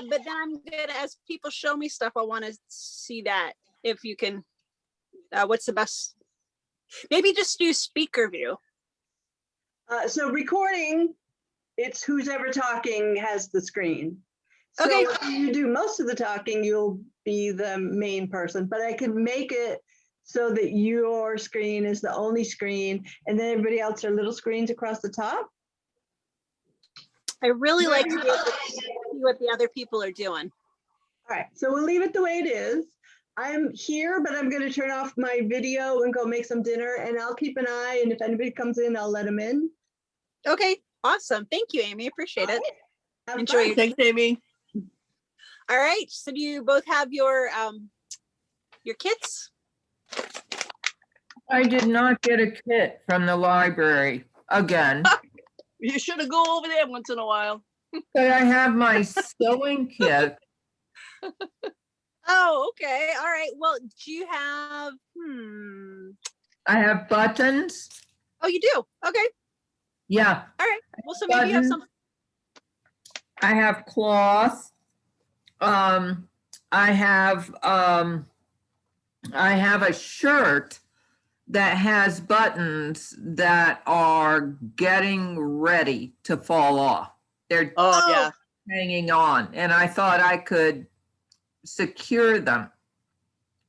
Yeah, but then I'm gonna, as people show me stuff, I want to see that. If you can, what's the best? Maybe just do speaker view. So recording, it's who's ever talking has the screen. So Okay. if you do most of the talking, you'll be the main person, but I could make it so that your screen is the only screen and then everybody else are little screens across the top. I really like to be able to see what the other people are doing. All right, so we'll leave it the way it is. I'm here, but I'm going to turn off my video and go make some dinner, and I'll keep an eye, and if anybody comes in, I'll let them in. Okay, awesome. Thank you, Amy. Appreciate it. Have Enjoy fun. your. Thanks, Amy. All right, so do you both have your kits? I did not get a kit from the library again, You should have go over there once in a while. but I have my sewing kit. Oh, okay. All right. Well, do you have, I have buttons. oh, you do? Okay. Yeah, All right. Well, so maybe you have some. I have cloth. I have a shirt that has buttons that are getting ready to fall off. They're Oh, yeah. hanging on, and I thought I could secure them.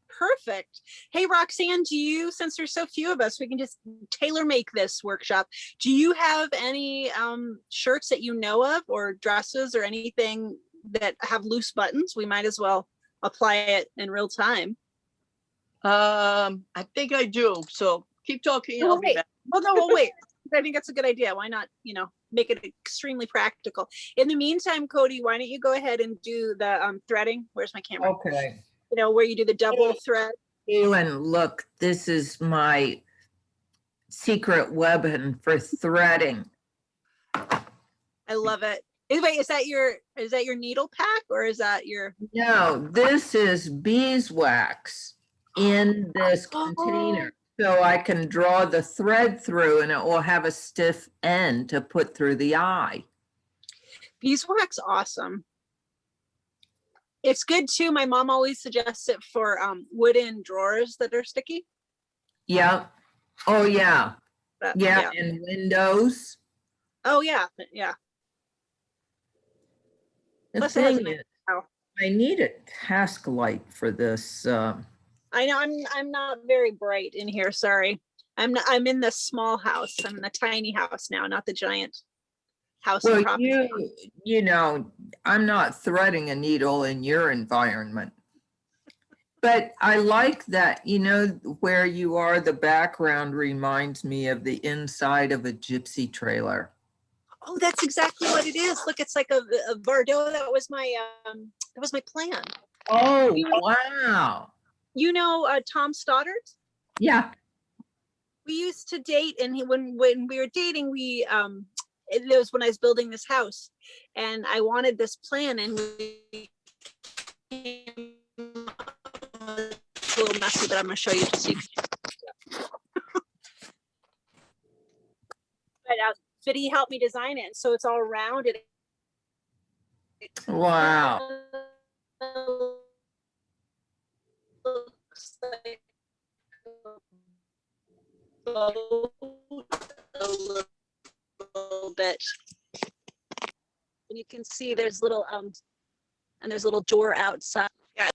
Perfect. Hey, Roxanne, do you, since there's so few of us, we can just tailor make this workshop. Do you have any shirts that you know of, or dresses or anything that have loose buttons? We might as well apply it in real time. I think I do. So keep talking. I'll be back. Well, no, we'll wait. I think that's a good idea. Why not, make it extremely practical. In the meantime, Cody, why don't you go ahead and do the threading? Where's my camera? Okay. Where you do the double thread. And look, this is my secret weapon for threading. I love it. Wait, is that your needle pack, or is that your? No, this is beeswax in this container. So I can draw the thread through and it will have a stiff end to put through the eye. Beeswax, awesome. It's good too. My mom always suggests it for wooden drawers that are sticky. Yeah. Oh, yeah. Yeah. And windows. Oh, yeah. Yeah. The Plus it has a thing nice is, smell. I need a task light for this. I know I'm not very bright in here. Sorry. I'm in the small house. I'm in the tiny house now, not the giant house. Well, I'm not threading a needle in your environment. But I like that, where you are, the background reminds me of the inside of a gypsy trailer. Oh, that's exactly what it is. Look, it's like a Bordeaux. That was my plan. Oh, wow. Tom Stoddard? Yeah. We used to date, and when we were dating, it was when I was building this house, and I wanted this plan, and we it's a little messy, but I'm going to show you to see. But he helped me design it, so it's all rounded. Wow. Looks like a boat a little bit. And you can see there's little and there's a little door outside. Yeah,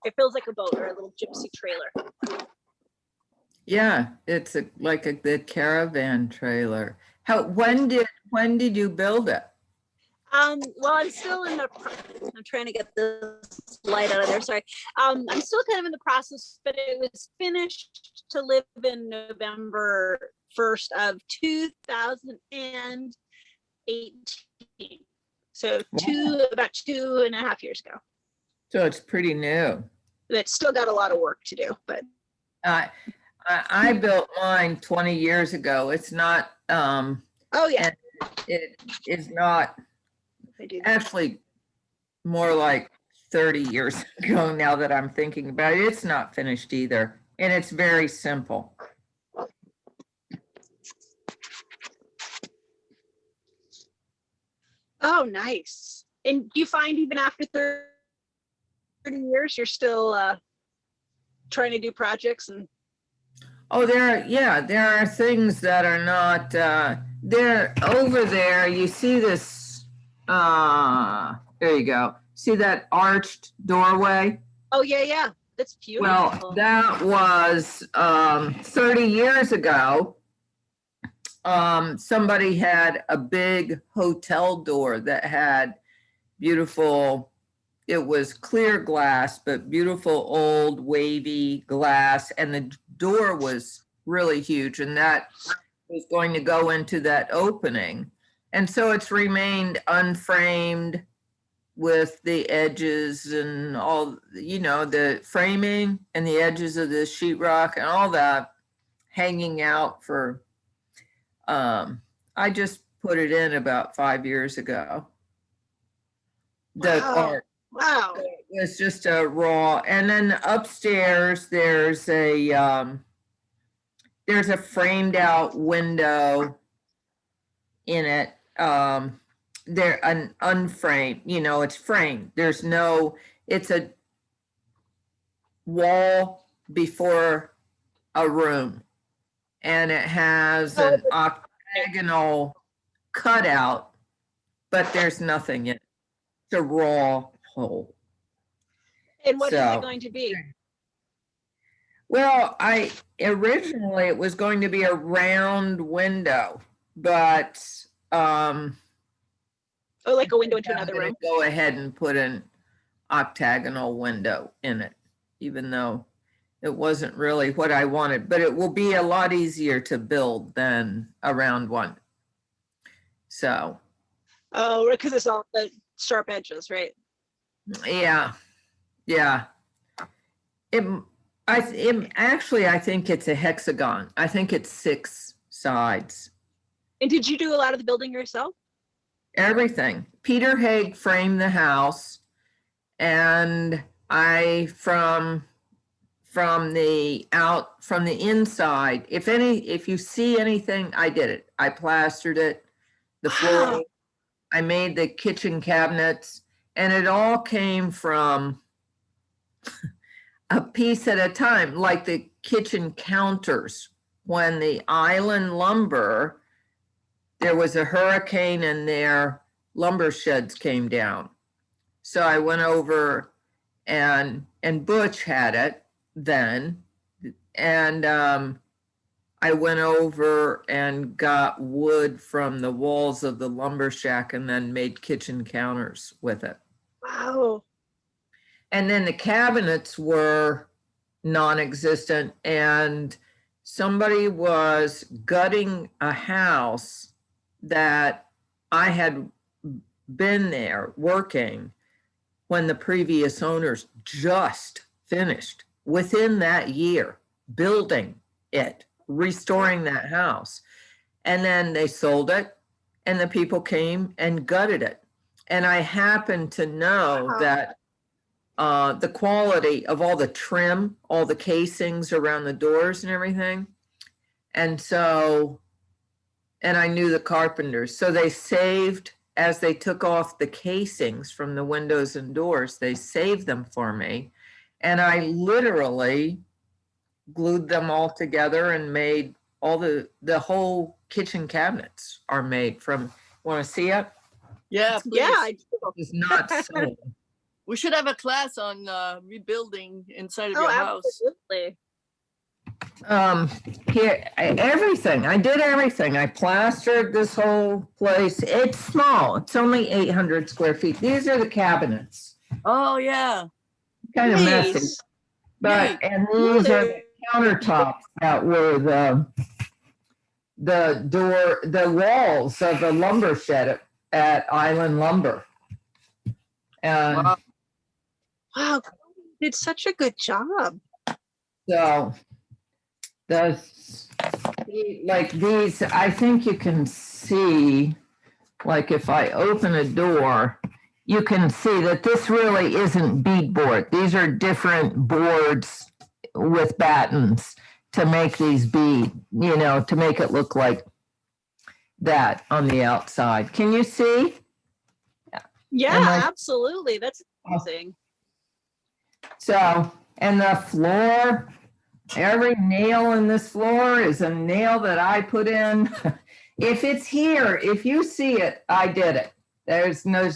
it feels like a boat or a little gypsy trailer. Yeah, it's the caravan trailer. When did you build it? Well, I'm still in I'm trying to get this light out of there. Sorry. I'm still kind of in the process, but it was finished to live in November 1st of 2018. So about 2.5 years ago. So it's pretty new. It's still got a lot of work to do, but. I built mine 20 years ago. It's not. Oh yeah. It is not. Actually, more like 30 years ago now that I'm thinking about it. It's not finished either. And it's very simple. Oh, nice. And do you find even after 30 years, you're still trying to do projects and Oh, there are things that are not, there, over there, you see this, there you go. See that arched doorway? oh yeah, that's beautiful. Well, that was 30 years ago. Somebody had a big hotel door that had beautiful, it was clear glass, but beautiful old wavy glass. And the door was really huge, and that was going to go into that opening. And so it's remained unframed with the edges and all, you know, the framing and the edges of the sheetrock and all that hanging out for, I just put it in about 5 years ago. The art. Wow. It was just a raw, and then upstairs there's a framed out window in it. There an unframed, you know, it's framed. There's no, it's a wall before a room, and it has an octagonal cutout, but there's nothing in it. It's a raw hole. And what is So- it going to be? Well, originally it was going to be a round window, but Oh, like a window into I'm another gonna room. go ahead and put an octagonal window in it, even though it wasn't really what I wanted, but it will be a lot easier to build than a round one. So, Oh, because it's all the sharp edges, right? yeah. Actually, I think it's a hexagon. I think it's 6 sides. And did you do a lot of the building yourself? Everything. Peter Haig framed the house, and I from the inside. If you see anything, I did it. I plastered it, the floor. Wow. I made the kitchen cabinets, and it all came from a piece at a time, like the kitchen counters. When the island lumber, there was a hurricane and their lumber sheds came down. So I went over and Butch had it then. And I went over and got wood from the walls of the lumber shack and then made kitchen counters with it. Wow. And then the cabinets were non-existent, and somebody was gutting a house that I had been there working when the previous owners just finished within that year building it, restoring that house. And then they sold it, and the people came and gutted it. And I happened to know Wow. that the quality of all the trim, all the casings around the doors and everything. And so, and I knew the carpenters. So they saved, as they took off the casings from the windows and doors, they saved them for me. And I literally glued them all together and made all the whole kitchen cabinets are made from, want to see it? Yeah, please. Yeah, I do. It's not sewn. We should have a class on rebuilding inside of Oh, your house. absolutely. Here, everything. I did everything. I plastered this whole place. It's small. It's only 800 square feet. These are the cabinets. Oh, yeah. Kind of messy. Nice. But, and these are the countertops that were the door, the walls of the lumber shed at Island Lumber. And Wow. Wow. You did such a good job. so like these, I think you can see, like if I open a door, you can see that this really isn't beadboard. These are different boards with battens to make these bead, you know, to make it look like that on the outside. Can you see? Yeah, And I- absolutely. That's amazing. So, and the floor, every nail in this floor is a nail that I put in. If it's here, if you see it, I did it. There's no,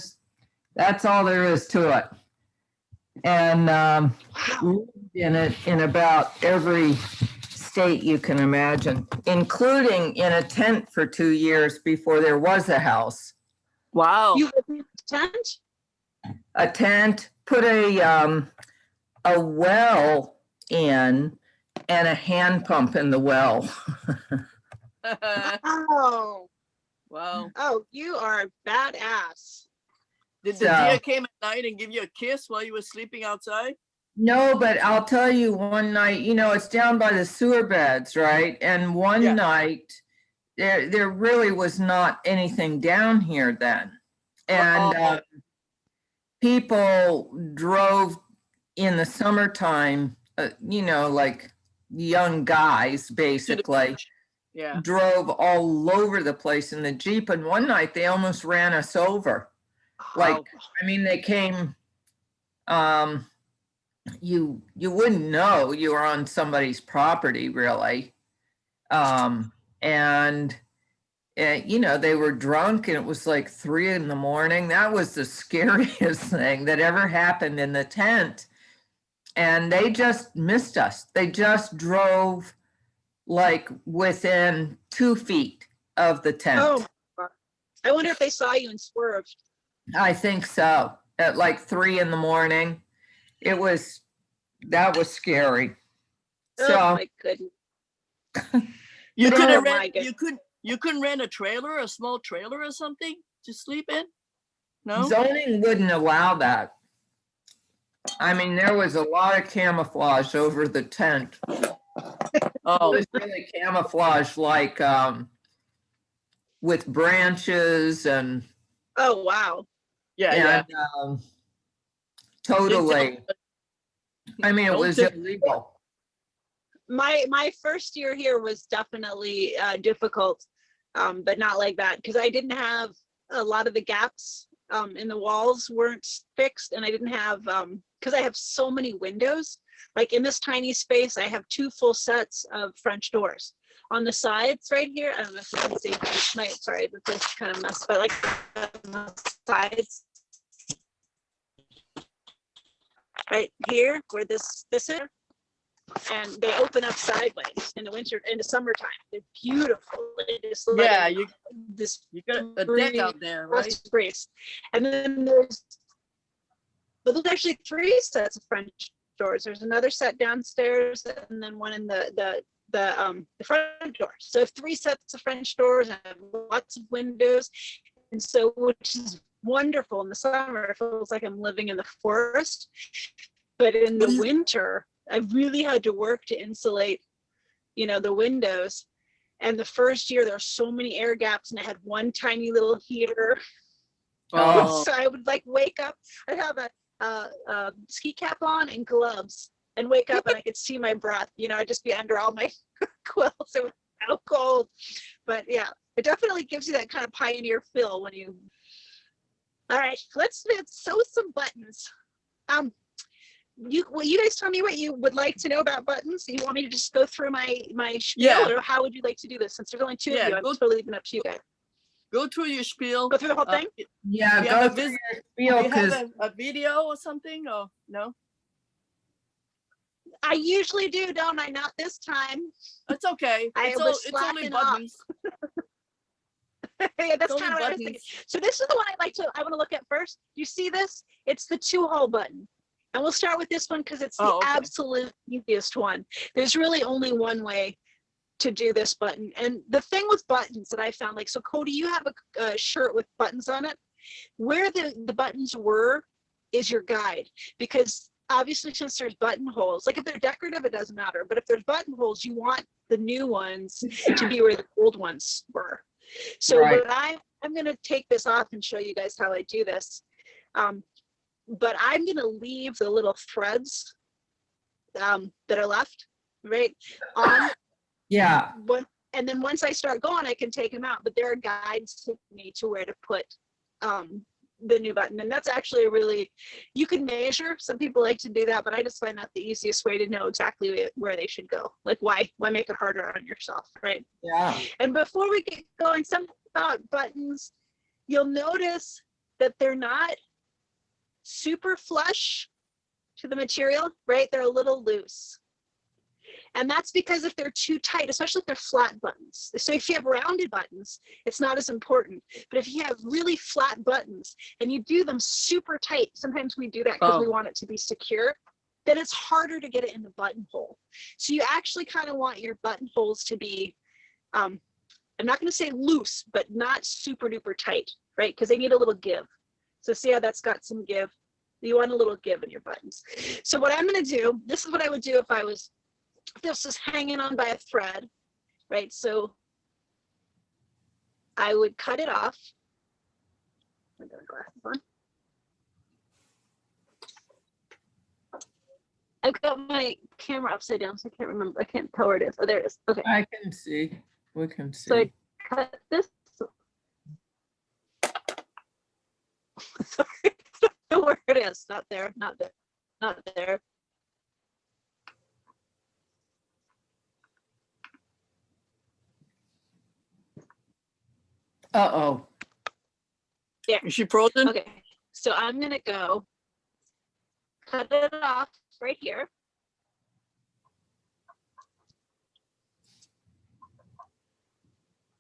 that's all there is to it. And lived in it in about every state you can imagine, including in a tent for 2 years before there was a house. Wow. You live in a tent? A tent, put a well in and a hand pump in the well. Oh, Wow. oh, you are badass. Did the So- deer came at night and give you a kiss while you were sleeping outside? No, but I'll tell you one night, you know, it's down by the sewer beds, right? And one Yeah. night, there really was not anything down here then. And Uh-oh. people drove in the summertime, you know, like young guys, To the basically, beach. Yeah. drove all over the place in the Jeep. And one night they almost ran us over. Like, Wow. I mean, they came, you wouldn't know you were on somebody's property really. And you know, they were drunk and it was like 3 a.m. That was the scariest thing that ever happened in the tent. And they just missed us. They just drove like within 2 feet of the tent. Oh, I wonder if they saw you and swerved. I think so. At like 3 a.m. That was scary. Oh So my goodness. You But couldn't oh my rent. goodness. You couldn't rent a trailer, a small trailer or something to sleep in. No. zoning wouldn't allow that. I mean, there was a lot of camouflage over the tent. It Oh. was really camouflage, like with branches and Oh, wow. Yeah. Yeah. totally. I mean, it Don't was tip- illegal. My first year here was definitely difficult, but not like that because I didn't have a lot of the gaps in the walls weren't fixed, and I didn't have because I have so many windows. Like in this tiny space, I have 2 full sets of French doors. On the sides right here, I don't know if you can see tonight. Sorry, the place is kind of messed, but like on the sides, right here where this is, and they open up sideways in the winter, in the summertime. They're beautiful. They just let Yeah. in You this got a deck out there, right? space. And then there's, but there's actually 3 sets of French doors. There's another set downstairs, and then one in the front door. So 3 sets of French doors and lots of windows, and so which is wonderful in the summer. It feels like I'm living in the forest, but in the winter, I really had to work to insulate, you know, the windows. And the first year, there were so many air gaps, and I had one tiny little heater. Oh. So I would like wake up, I'd have a ski cap on and gloves, and wake up and I could see my breath. You know, I'd just be under all my quilts. It was so cold. But yeah, it definitely gives you that kind of pioneer feel when you. All right, let's sew some buttons. Will you guys tell me what you would like to know about buttons? Do you want me to just go through my spiel, Yeah. or how would you like to do this? Since there's only 2 Yeah, of you, I'm go- totally leaving up to you guys. Go through your spiel. Go through the whole thing? Yeah, You go have a through vis- your Do spiel you because have a video or something? Or no? I usually do, don't I? Not this time. It's okay. I It's was it's only slacking off. buttons. Yeah, that's It's kind only of what I was thinking. buttons. So this is the one I want to look at first. You see this? It's the 2-hole button. And we'll start with this one because it's the Oh, okay. absolute easiest one. There's really only one way to do this button. And the thing with buttons that I found, like, so Cody, you have a shirt with buttons on it. Where the buttons were is your guide, because obviously since there's buttonholes, like if they're decorative, it doesn't matter. But if there's buttonholes, you want the new ones to be where the old ones were. So Right. what I'm going to take this off and show you guys how I do this. But I'm going to leave the little threads that are left right on. yeah, And then once I start going, I can take them out. But there are guides to me to where to put the new button. And that's actually a really, you can measure, some people like to do that, but I just find that the easiest way to know exactly where they should go. Like why make it harder on yourself, right? Yeah. And before we get going, some about buttons, you'll notice that they're not super flush to the material, right? They're a little loose. And that's because if they're too tight, especially if they're flat buttons. So if you have rounded buttons, it's not as important. But if you have really flat buttons and you do them super tight, sometimes we do that because we want it to be secure, then it's harder to get it in the buttonhole. So you actually kind of want your buttonholes to be, I'm not going to say loose, but not super duper tight, right? Because they need a little give. So see how that's got some give? You want a little give in your buttons. So what I'm going to do, this is what I would do if this is hanging on by a thread, right? So I would cut it off. I got glasses on. I've got my camera upside down, so I can't remember. I can't tell where it is. Oh, there it is. Okay. I can see. We can see. So I cut this. Sorry, I don't know where it is. Not there. Not there. Not there. Uh-oh. Is she frozen? Okay. So I'm gonna go cut it off right here.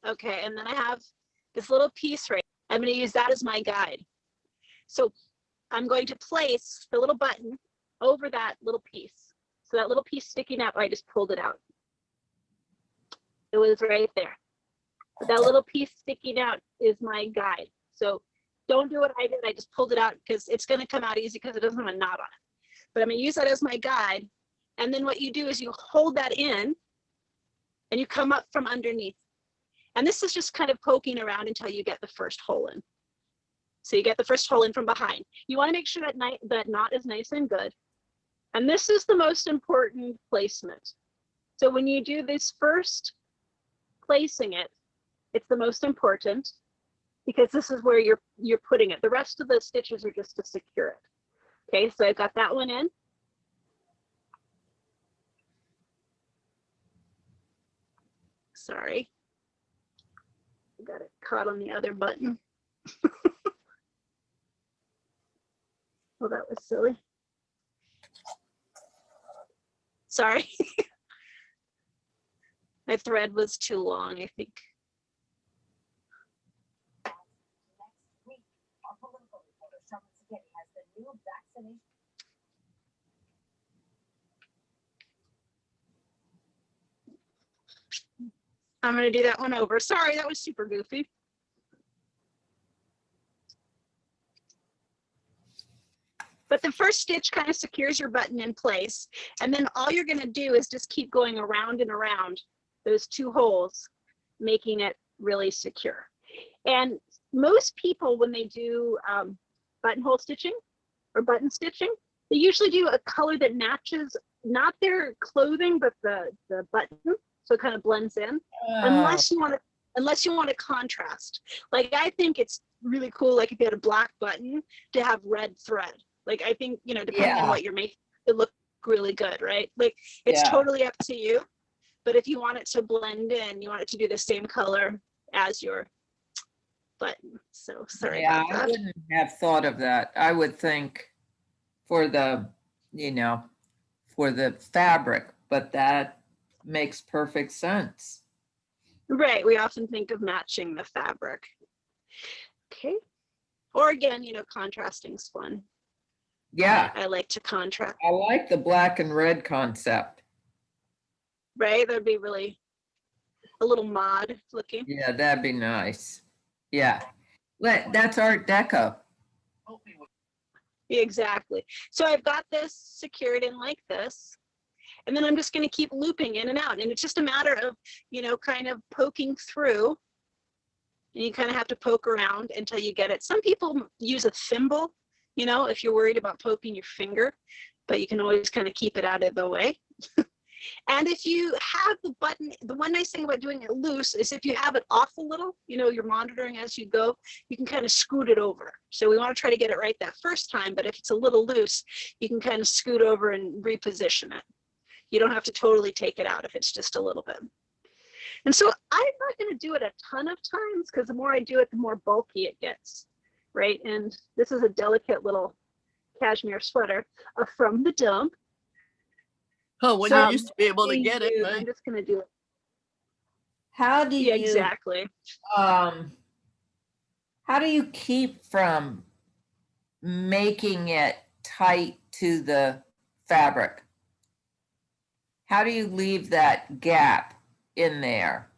Okay, and then I have this little piece right. I'm going to use that as my guide. So I'm going to place the little button over that little piece. So that little piece sticking out, I just pulled it out. It was right there. But that little piece sticking out is my guide. So don't do what I did. I just pulled it out because it's going to come out easy because it doesn't have a knot on it. But I'm going to use that as my guide. And then what you do is you hold that in and you come up from underneath. And this is just kind of poking around until you get the first hole in. So you get the first hole in from behind. You want to make sure that knot is nice and good. And this is the most important placement. So when you do this first placing it, it's the most important because this is where you're putting it. The rest of the stitches are just to secure it. Okay, so I've got that one in. Sorry. I got it caught on the other button. Oh, that was silly. Sorry. My thread was too long, I think. I'm going to do that one over. Sorry, that was super goofy. But the first stitch kind of secures your button in place. And then all you're going to do is just keep going around and around those two holes, making it really secure. And most people, when they do buttonhole stitching or button stitching, they usually do a color that matches not their clothing, but the button. So it kind of blends in, unless you want to contrast. Like I think it's really cool, like if you had a black button to have red thread. Like I think, you know, depending on what you're making, it look really good, right? Like it's totally up to you. But if you want it to blend in, you want it to do the same color as your button. So sorry about that. I wouldn't have thought of that. I would think for the, you know, for the fabric, but that makes perfect sense. Right. We often think of matching the fabric. Okay. Or again, you know, contrasting's fun. Yeah. I like to contrast. I like the black and red concept. Right. That'd be really a little mod looking. Yeah, that'd be nice. Yeah. That's Art Deco. Exactly. So I've got this secured in like this. And then I'm just going to keep looping in and out. And it's just a matter of, you know, kind of poking through. And you kind of have to poke around until you get it. Some people use a thimble, you know, if you're worried about poking your finger, but you can always kind of keep it out of the way. And if you have the button, the one nice thing about doing it loose is if you have it off a little, you know, you're monitoring as you go, you can kind of scoot it over. So we want to try to get it right that first time, but if it's a little loose, you can kind of scoot over and reposition it. You don't have to totally take it out if it's just a little bit. And so I'm not going to do it a ton of times because the more I do it, the more bulky it gets, right? And this is a delicate little cashmere sweater from the dump. Oh, when So, you used to be able to get it, I'm right? just going to do it. how do Yeah, you exactly. how do you keep from making it tight to the fabric? How do you leave that gap in there?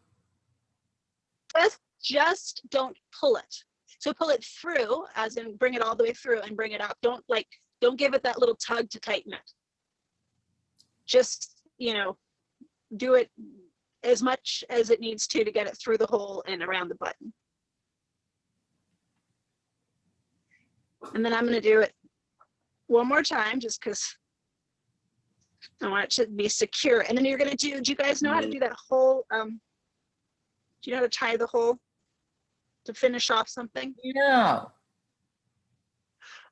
Just don't pull it. So pull it through, as in bring it all the way through and bring it up. Don't give it that little tug to tighten it. Just, you know, do it as much as it needs to get it through the hole and around the button. And then I'm going to do it one more time just because I want it to be secure. And then you're going to do you guys know how to do that hole? Do you know how to tie the hole to finish off something? No.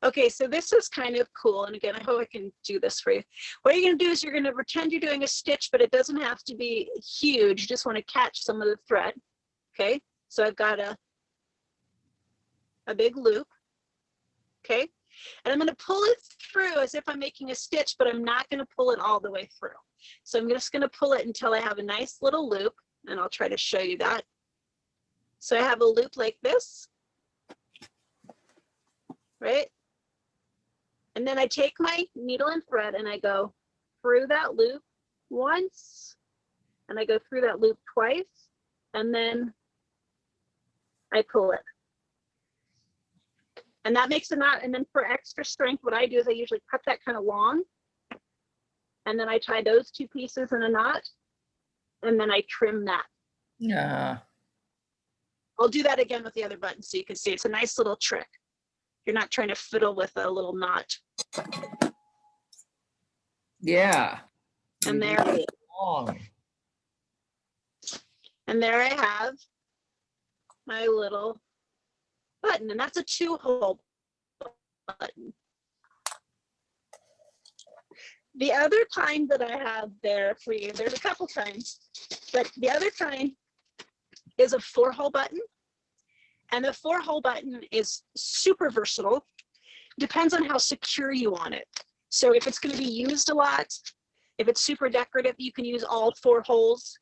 Okay, so this is kind of cool. And again, I hope I can do this for you. What you're going to do is you're going to pretend you're doing a stitch, but it doesn't have to be huge. You just want to catch some of the thread. Okay, so I've got a big loop. Okay, and I'm going to pull it through as if I'm making a stitch, but I'm not going to pull it all the way through. So I'm just going to pull it until I have a nice little loop, and I'll try to show you that. So I have a loop like this, right? And then I take my needle and thread and I go through that loop once, and I go through that loop twice, and then I pull it. And that makes a knot. And then for extra strength, what I do is I usually cut that kind of long, and then I tie those two pieces in a knot, and then I trim that. Yeah. I'll do that again with the other button so you can see. It's a nice little trick. You're not trying to fiddle with a little knot. Yeah. And there, and there I have my little button, and that's a 2-hole button. The other kind that I have there for you, there's a couple kinds, but the other kind is a 4-hole button. And the 4-hole button is super versatile. Depends on how secure you want it. So if it's going to be used a lot, if it's super decorative, you can use all 4 holes.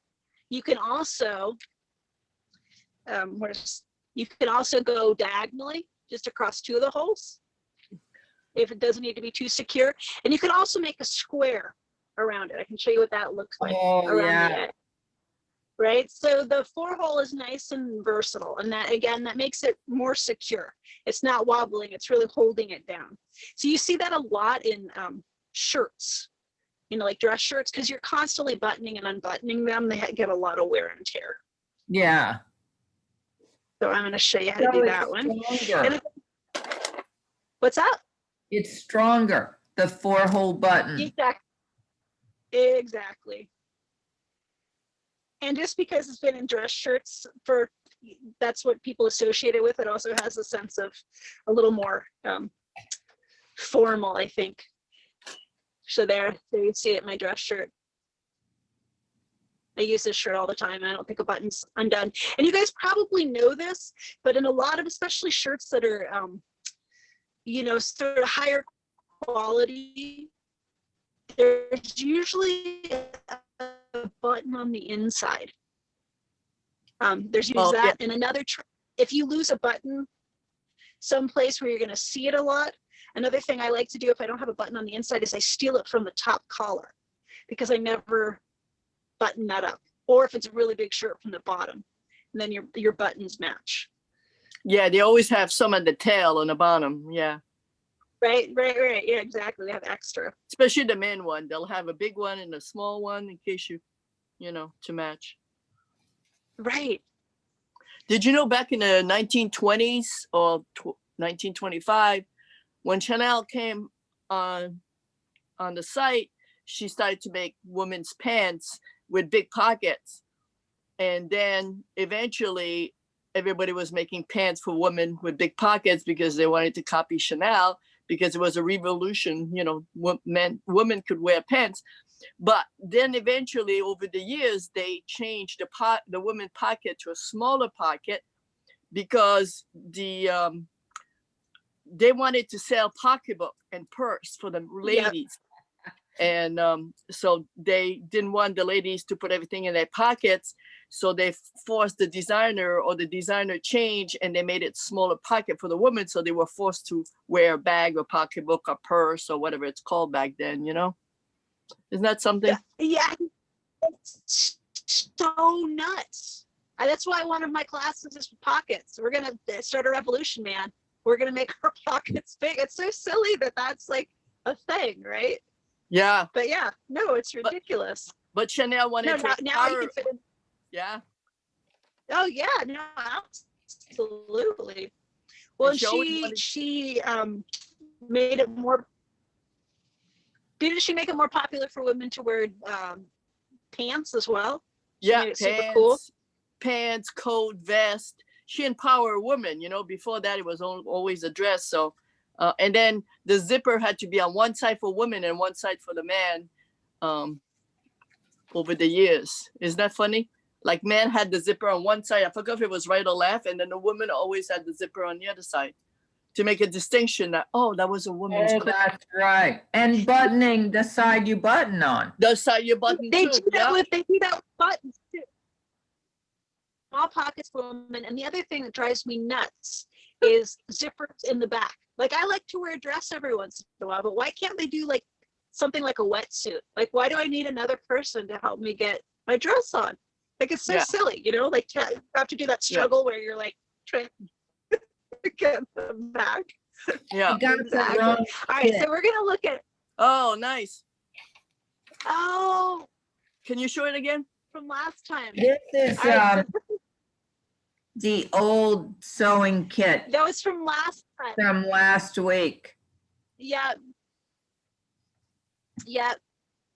You can also, you can also go diagonally just across 2 of the holes if it doesn't need to be too secure. And you can also make a square around it. I can show you what that looks like around the edge. Right, so the 4-hole is nice and versatile, and that again, that makes it more secure. It's not wobbling, it's really holding it down. So you see that a lot in shirts, you know, like dress shirts, because you're constantly buttoning and unbuttoning them. They get a lot of wear and tear. Yeah. So I'm going to show you how to do that one. What's that? It's stronger, the 4-hole button. Exactly. And just because it's been in dress shirts that's what people associate it with. It also has a sense of a little more formal, I think. So there you see it in my dress shirt. I use this shirt all the time. I don't think a button's undone. And you guys probably know this, but in a lot of, especially shirts that are, you know, sort of higher quality, there's usually a button on the inside. There's usually that. And another trick, if you lose a button someplace where you're going to see it a lot, another thing I like to do if I don't have a button on the inside is I steal it from the top collar, because I never button that up. Or if it's a really big shirt, from the bottom, and then your buttons match. Yeah, they always have some at the tail on the bottom. Yeah. Right. Yeah, exactly. They have extra. Especially the men one. They'll have a big one and a small one in case you know, to match. Right. Did you know back in the 1920s or 1925, when Chanel came on the site, she started to make women's pants with big pockets. And then eventually everybody was making pants for women with big pockets because they wanted to copy Chanel, because it was a revolution, you know, women could wear pants. But then eventually over the years, they changed the women pocket to a smaller pocket because they wanted to sell pocketbook and purse for the ladies. And so they didn't want the ladies to put everything in their pockets. So they forced the designer changed, and they made it smaller pocket for the women. So they were forced to wear a bag or pocketbook or purse or whatever it's called back then, you know? Isn't that something? Yeah, it's so nuts. That's why one of my classes is pockets. We're gonna start a revolution, man. We're gonna make our pockets big. It's so silly that that's like a thing, right? Yeah. But yeah, no, it's ridiculous. But Chanel wanted to now you can fit in. Yeah. Oh yeah, no, absolutely. Well, she made it more. Didn't she make it more popular for women to wear pants as well? She made it super cool. Pants, coat, vest. She empowered women. You know, before that it was always a dress. So, and then the zipper had to be on one side for women and one side for the man. Over the years, isn't that funny? Like, man had the zipper on one side. I forgot if it was right or left, and then the woman always had the zipper on the other side to make a distinction that, oh, that was a woman's clothes. That's right. And buttoning the side you button on. The side you button They too. do that with buttons too. Small pockets for women. And the other thing that drives me nuts is zippers in the back. Like, I like to wear a dress every once in a while, but why can't they do like something like a wetsuit? Like, why do I need another person to help me get my dress on? Like, it's so silly, you know, like you have to do that struggle where you're like trying to get them back. Yeah. Exactly. All right, so we're gonna look at. Oh, nice. Oh, can you show it again? From last time. This is the old sewing kit. That was from last time. From last week. Yeah. Yeah.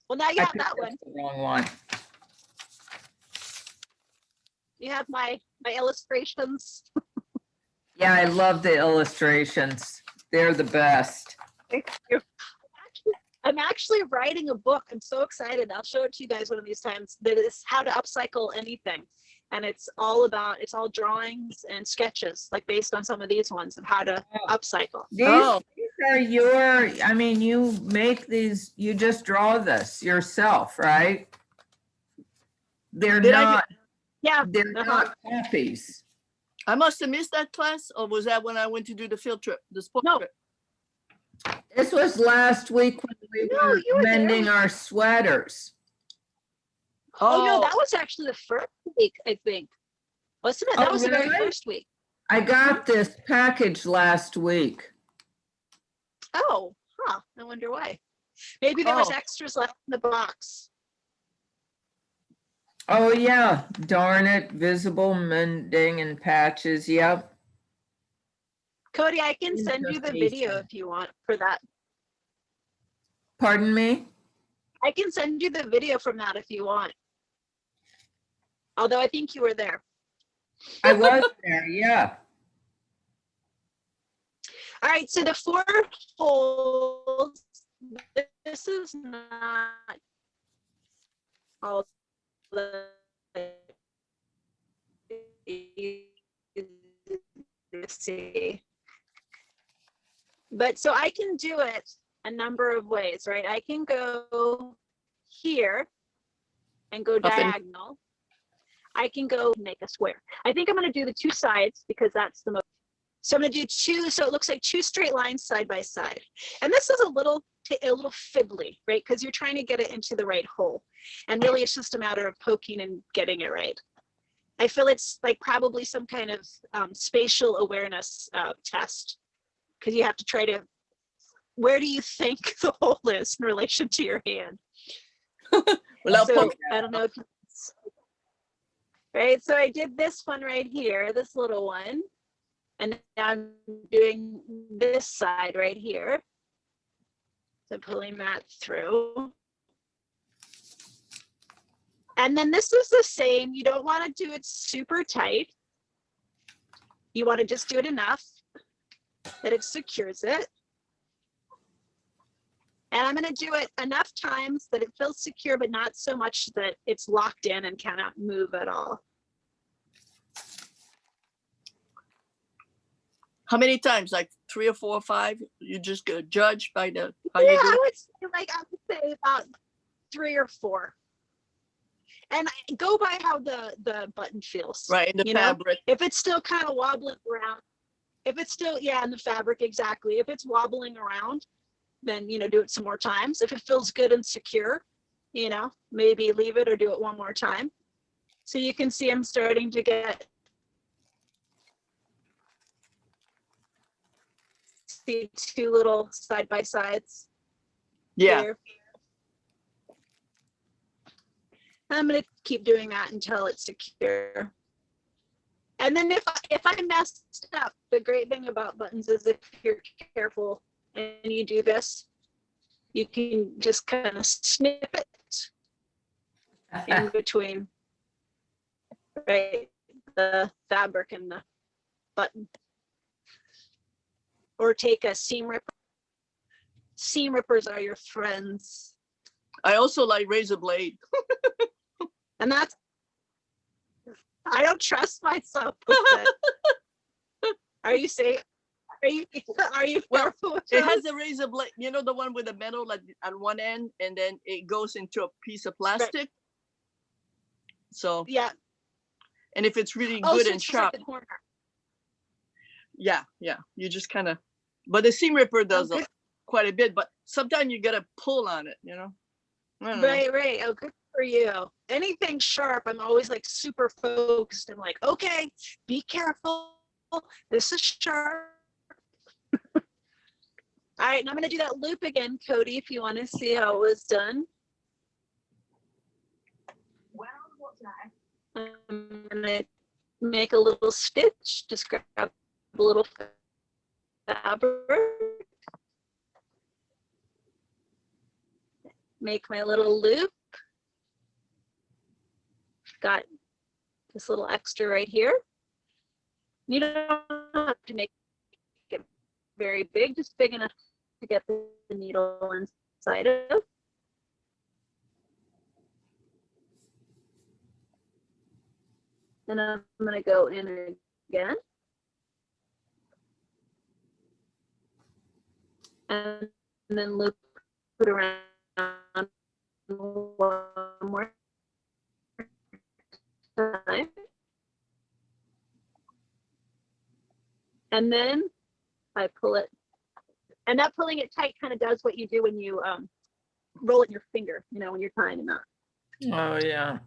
Well, now you have that one. The wrong one. You have my illustrations. Yeah, I love the illustrations. They're the best. Thank you. I'm actually writing a book. I'm so excited. I'll show it to you guys one of these times. That is how to upcycle anything. And it's all drawings and sketches, like based on some of these ones of how to upcycle. These are you make these, you just draw this yourself, right? They're not copies. I must have missed that class, or was that when I went to do the field trip, the sport trip? This was last week when we were mending our sweaters. Oh no, that was actually the first week, I think. Wasn't it? That was really? The very first week. I got this package last week. Oh, huh. I wonder why. Maybe there was extras left in the box. Oh yeah, darn it. Visible mending and patches. Yep. Cody, I can send you the video if you want for that. Pardon me? I can send you the video from that if you want. Although I think you were there. I was there, yeah. All right, so the 4 holes, this is not all the see. But so I can do it a number of ways, right? I can go here and go diagonal. I can go make a square. I think I'm going to do the 2 sides because that's the most. So I'm going to do 2, so it looks like 2 straight lines side by side. And this is a little fiddly, right? Because you're trying to get it into the right hole. And really it's just a matter of poking and getting it right. I feel it's like probably some kind of spatial awareness test, because you have to try to, where do you think the hole is in relation to your hand? Well, so, I don't know if right, so I did this one right here, this little one, and now I'm doing this side right here. So pulling that through. And then this is the same. You don't want to do it super tight. You want to just do it enough that it secures it. And I'm going to do it enough times that it feels secure, but not so much that it's locked in and cannot move at all. How many times? Like 3 or 4 or 5? You just go judge by the how Yeah, you do I it? would say about 3 or 4. And I go by how the button feels. Right, in the you know? fabric. If it's still kind of wobbling around, if it's still, yeah, in the fabric, exactly. If it's wobbling around, then, you know, do it some more times. If it feels good and secure, you know, maybe leave it or do it one more time. So you can see I'm starting to get, see 2 little side by sides. Yeah. There. I'm going to keep doing that until it's secure. And then if I messed up, the great thing about buttons is if you're careful and you do this, you can just kind of snip it in between, right, the fabric and the button. Or take a seam ripper. Seam rippers are your friends. I also like razor blade. And that's, I don't trust myself with it. Are you safe? Are you Well, careful with It has those? a razor blade, you know, the one with the metal like at one end, and then it goes into a piece of plastic. So, Yeah. and if it's really Oh, good so and it's just like sharp, the corner. yeah, you just kind of. But the seam ripper does good. quite a bit, but sometimes you gotta pull on it, you know. I don't know. Right. Oh, good for you. Anything sharp, I'm always like super focused. I'm like, okay, be careful. This is sharp. All right, and I'm gonna do that loop again, Cody, if you want to see how it was done. I'm gonna make a little stitch, just grab a little fabric. Make my little loop. Got this little extra right here. You don't have to make it very big, just big enough to get the needle inside of. And I'm going to go in again. And then loop it around one more time. And then I pull it. And not pulling it tight kind of does what you do when you roll it in your finger, you know, when you're tying them up. Oh, yeah.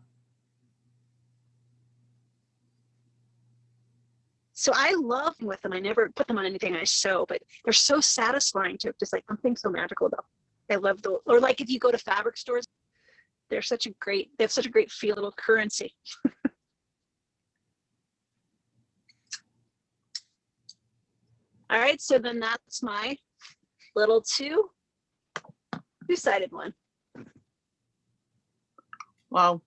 So I love them with them. I never put them on anything I sew, but they're so satisfying to just like something so magical about them. I love the, or like if you go to fabric stores, they have such a great feel, little currency. All right, so then that's my little two-sided one. Wow.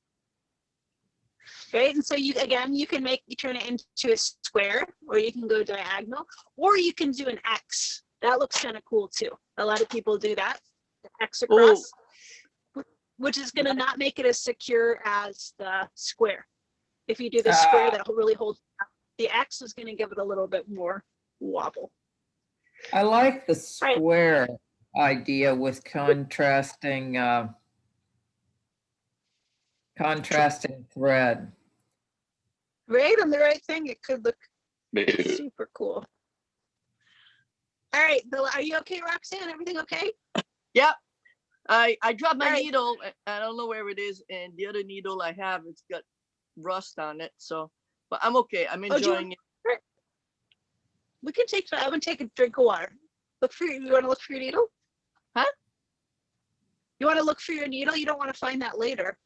Right, and so you can turn it into a square, or you can go diagonal, or you can do an X. That looks kind of cool too. A lot of people do that, the X across, which is going to not make it as secure as the square. If you do the square, that really holds up. The X is going to give it a little bit more wobble. I like the square idea with contrasting thread. Right, on the right thing, it could look super cool. All right, Bill, are you okay, Roxanne? Everything okay? Yep. I dropped my All right. needle. I don't know where it is, and the other needle I have, it's got rust on it. So, but I'm okay. I'm enjoying it. We can take. I'm gonna take a drink of water. You want to look for your needle? Huh? You want to look for your needle? You don't want to find that later.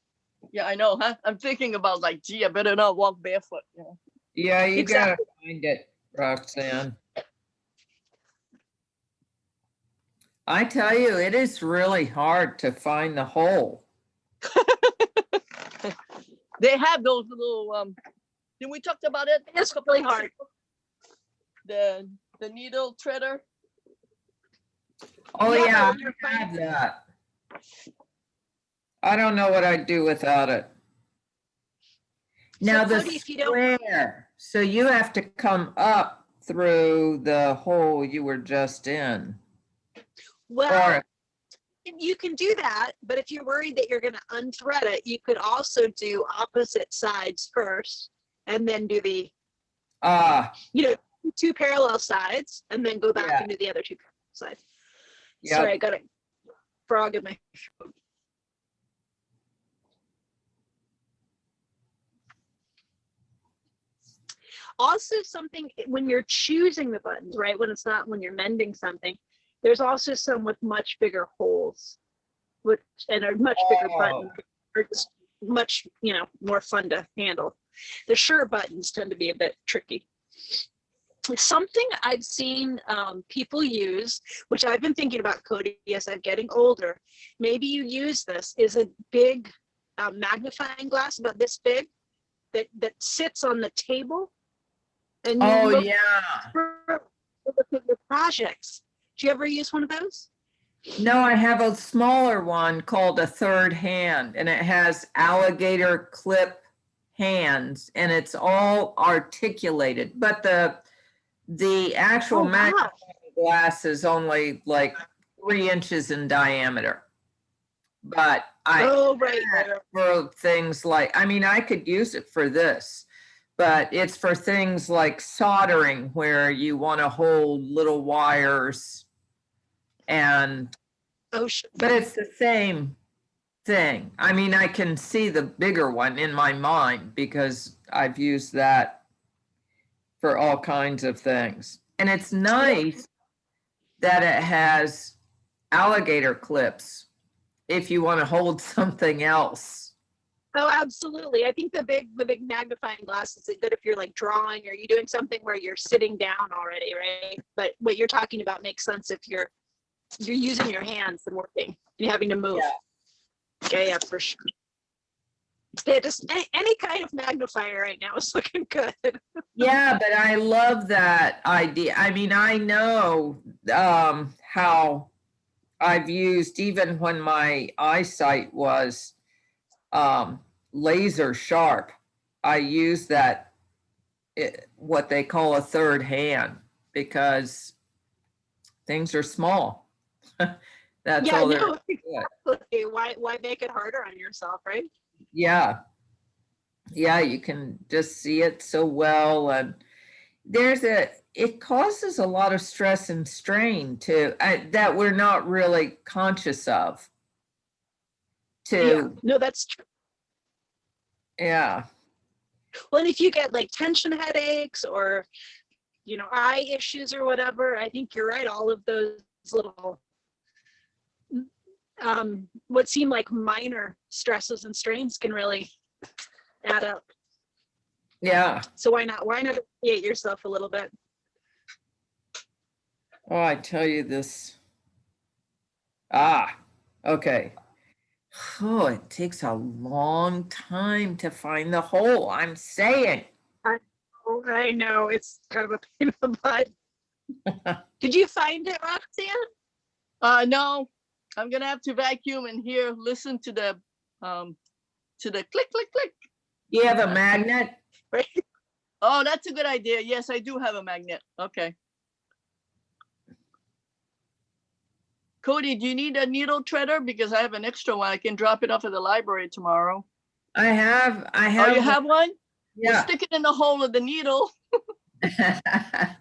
Yeah, I know, huh? I'm thinking about like, gee, I better not walk barefoot. You know? Yeah, you Exactly. gotta find it, Roxanne. I tell you, it is really hard to find the hole. They have those little, did we talked about it? It's really hard. The needle threader. Oh, Yeah, yeah, when you're I have finding- that. I don't know what I'd do without it. Now the Cody, if you don't- square, so you have to come up through the hole you were just in. Well, Or, you can do that, but if you're worried that you're going to unthread it, you could also do opposite sides first and then do the, you know, two parallel sides and then go back Yeah. and do the other two parallel sides. Yep. Sorry, I got a frog in my throat. Also something when you're choosing the buttons, right? When it's not when you're mending something, there's also some with much bigger holes, which and a much bigger button, or just much, you know, more fun to handle. The sure buttons tend to be a bit tricky. Something I've seen people use, which I've been thinking about, Cody, as I'm getting older, maybe you use this, is a big magnifying glass about this big that sits on the table. And you oh, look yeah. look at your projects. Do you ever use one of those? No, I have a smaller one called a third hand, and it has alligator clip hands, and it's all articulated. But the actual Oh, wow. magnifying glass is only like 3 inches in diameter. But Oh, right. for things like, I mean, I could use it for this, but it's for things like soldering where you want to hold little wires and, Oh, but it's the same thing. I mean, I can see the bigger one in my mind because I've used that for all kinds of things. And it's nice that it has alligator clips if you want to hold something else. Oh, absolutely. I think the big magnifying glass is good if you're like drawing or you're doing something where you're sitting down already, right? But what you're talking about makes sense if you're using your hands and working and having to move. Okay, yeah, for sure. Yeah, just any kind of magnifier right now is looking good. Yeah, but I love that idea. I mean, I know how I've used, even when my eyesight was laser sharp, I use that, what they call a third hand, because things are small. That's Yeah, all there no, is to it. exactly. Why make it harder on yourself, right? Yeah. Yeah, you can just see it so well. And it causes a lot of stress and strain that we're not really conscious of. Yeah, no, that's true. Yeah. Well, and if you get like tension headaches or, you know, eye issues or whatever, I think you're right. All of those little, what seem like minor stresses and strains can really add up. Yeah. So why not create yourself a little bit? Oh, I tell you this. Okay. Oh, it takes a long time to find the hole. I'm saying. Oh, I know, it's kind of a pain in the butt. Did you find it, Roxanne? No, I'm gonna have to vacuum and here listen to the click click click. You have a magnet? Right. Oh, that's a good idea. Yes, I do have a magnet. Okay. Cody, do you need a needle threader? Because I have an extra one. I can drop it off at the library tomorrow. I have. Oh, you have one? Yeah. Well, stick it in the hole of the needle. I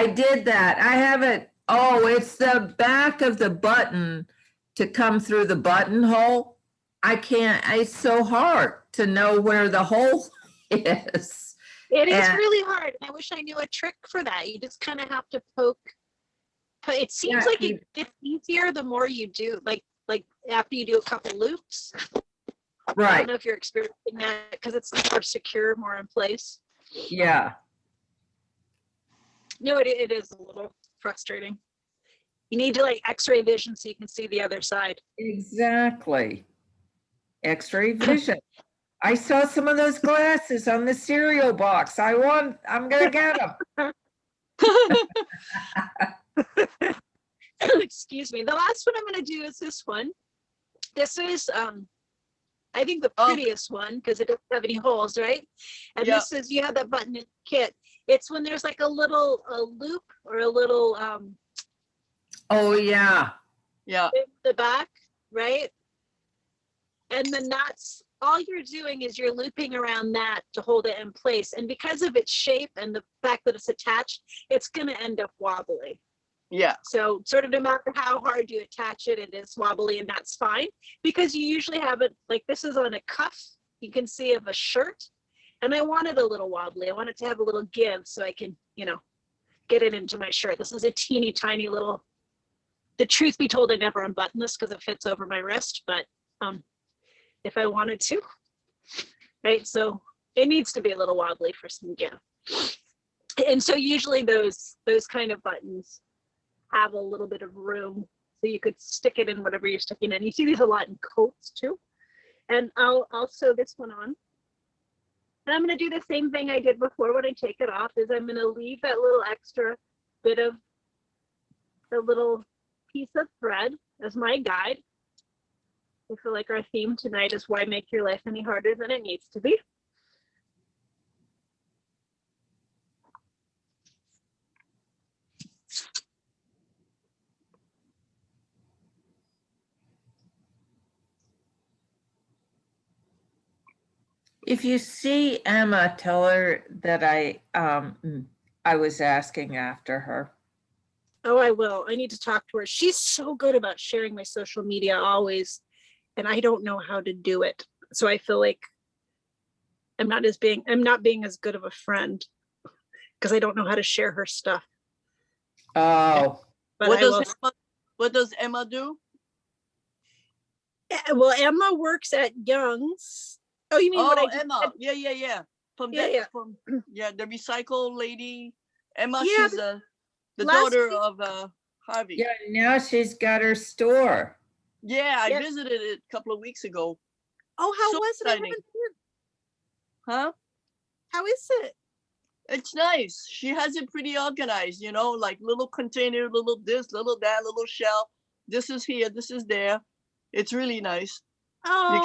did that. I have it. Oh, it's the back of the button to come through the buttonhole. I can't, it's so hard to know where the hole is. It is really hard. I wish I knew a trick for that. You just kind of have to poke. It seems like it gets easier the more you do, like after you do a couple loops. I Right. don't know if you're experiencing that because it's more secure, more in place. Yeah. No, it is a little frustrating. You need to like X-ray vision so you can see the other side. Exactly. X-ray vision. I saw some of those glasses on the cereal box. I'm gonna get them. Excuse me. The last one I'm going to do is this one. This is, I think, the Oh. prettiest one because it doesn't have any holes, right? And Yeah. this is, you have that button in the kit. It's when there's like a little loop or a little Oh, yeah. Yeah. in the back, right? And the nuts, all you're doing is you're looping around that to hold it in place. And because of its shape and the fact that it's attached, it's going to end up wobbly. Yeah. So sort of no matter how hard you attach it, it is wobbly, and that's fine because you usually have it like this is on a cuff. You can see of a shirt, and I want it a little wobbly. I want it to have a little give so I can, get it into my shirt. This is a teeny tiny little, the truth be told, I never unbutton this because it fits over my wrist, but if I wanted to, right? So it needs to be a little wobbly for some give. And so usually those kind of buttons have a little bit of room so you could stick it in whatever you're sticking in. You see these a lot in coats too. And I'll sew this one on. And I'm going to do the same thing I did before when I take it off, is I'm going to leave that little extra bit of the little piece of thread as my guide. I feel like our theme tonight is why make your life any harder than it needs to be. If you see Emma, tell her that I was asking after her. Oh, I will. I need to talk to her. She's so good about sharing my social media always, and I don't know how to do it. So I feel like I'm not being as good of a friend because I don't know how to share her stuff. Oh, But What does Emma do? well, Emma works at Young's. Oh, you mean what I Emma. Yeah. From Yeah, the recycle lady. Emma, Yeah, she's the last daughter week- of Harvey. yeah, now she's got her store. Yeah, I Yeah. visited it a couple of weeks ago. Oh, how So was it? I exciting. haven't been. Huh? How is it? It's nice. She has it pretty organized, like little container, little this, little that, little shelf. This is here, this is there. It's really nice. Oh,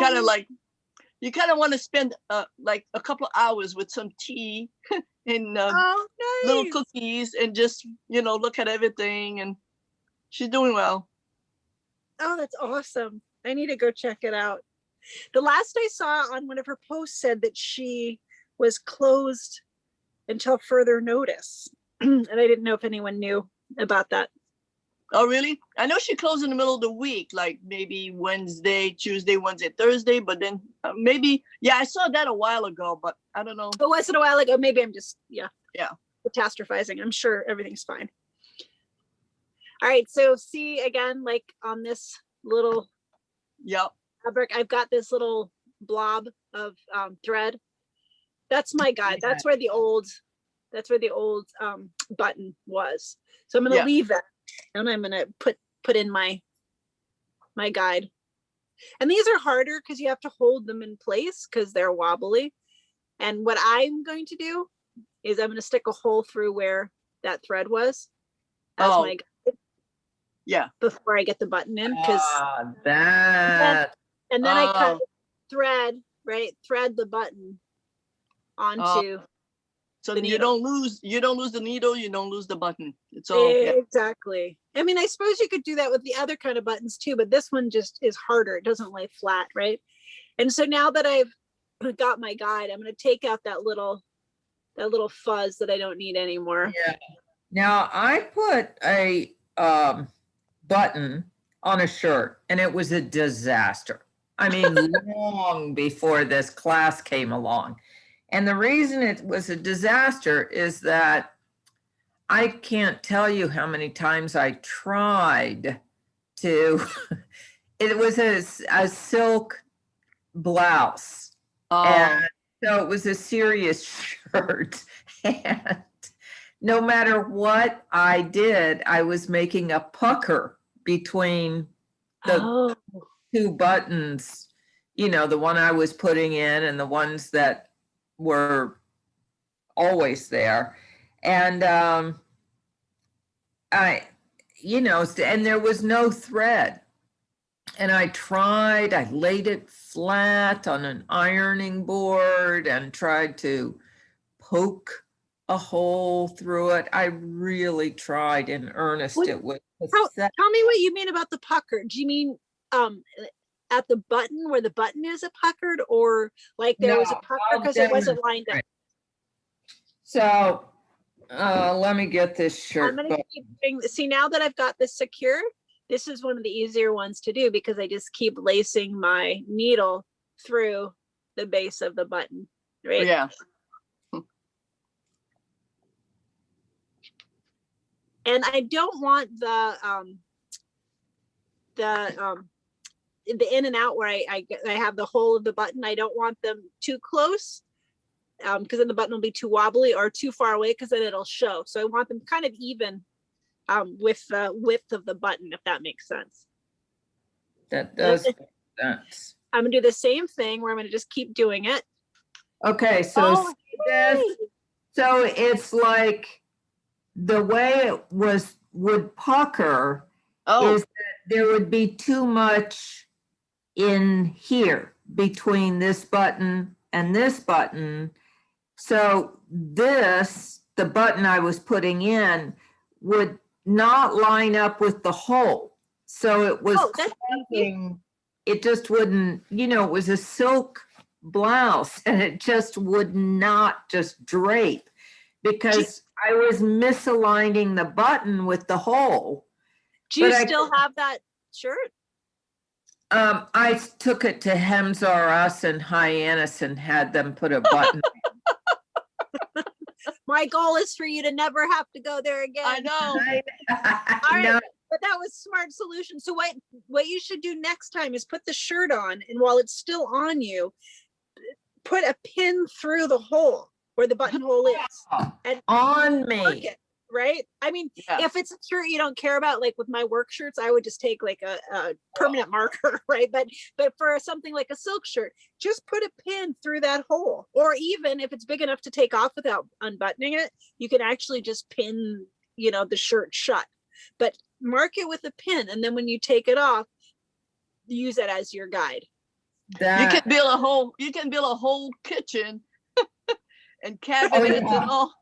You kind of want to spend like a couple of hours with some tea and oh, little nice. cookies and just, look at everything. And she's doing well. Oh, that's awesome. I need to go check it out. The last I saw on one of her posts said that she was closed until further notice. And I didn't know if anyone knew about that. Oh, really? I know she closed in the middle of the week, like maybe Wednesday, Tuesday, Wednesday, Thursday, but then maybe, I saw that a while ago, but I don't know. But was it a while ago? Maybe I'm just, Yeah. catastrophizing. I'm sure everything's fine. All right. So see again, like on this little Yep. fabric, I've got this little blob of thread. That's my guide. Yeah. That's where the old button was. So I'm going to Yeah. leave that, and I'm going to put in my guide. And these are harder because you have to hold them in place because they're wobbly. And what I'm going to do is I'm going to stick a hole through where that thread was as Oh. my guide Yeah. before I get the button in, because That. and then I cut Oh. thread the button onto So the you needle. don't lose the needle, you don't lose the button. It's all Exactly. I mean, I suppose you could do that with the other kind of buttons too, but this one just is harder. It doesn't lay flat, right? And so now that I've got my guide, I'm going to take out that little fuzz that I don't need anymore. Yeah. Now I put a button on a shirt and it was a disaster. I mean, long before this class came along. And the reason it was a disaster is that I can't tell you how many times I tried to, it was a silk blouse. And so it was a serious shirt. And no matter what I did, I was making a pucker between the two buttons, the one I was putting in and the ones that were always there. And and there was no thread. And I laid it flat on an ironing board and tried to poke a hole through it. I really tried in earnest. It was Tell me what you mean about the pucker. Do you mean at the button where the button is a puckered, or like there was a pucker because it wasn't lined up? So let me get this shirt. I'm gonna keep doing, see, now that I've got this secure, this is one of the easier ones to do because I just keep lacing my needle through the base of the button, right? Yeah. And I don't want the in and out where I have the hole of the button. I don't want them too close because then the button will be too wobbly, or too far away because then it'll show. So I want them kind of even with the width of the button, if that makes sense. That does make sense. I'm gonna do the same thing where I'm gonna just keep doing it. Okay, so so it's like the way it would pucker is that there would be too much in here between this button and this button. So the button I was putting in would not line up with the hole. So it was it just wouldn't, it was a silk blouse and it just would not just drape because I was misaligning the button with the hole. Do you still have that shirt? I took it to Hems R Us and Hyannis and had them put a button. My goal is for you to never have to go there again. I know. All right, but that was a smart solution. So what you should do next time is put the shirt on, and while it's still on you, put a pin through the hole where the buttonhole is. And on me. Right? I mean, if it's a shirt you don't care about, like with my work shirts, I would just take like a permanent marker, right? But for something like a silk shirt, just put a pin through that hole. Or even if it's big enough to take off without unbuttoning it, you can actually just pin, the shirt shut. But mark it with a pin, and then when you take it off, use it as your guide. You can build a whole kitchen and cabinets and all.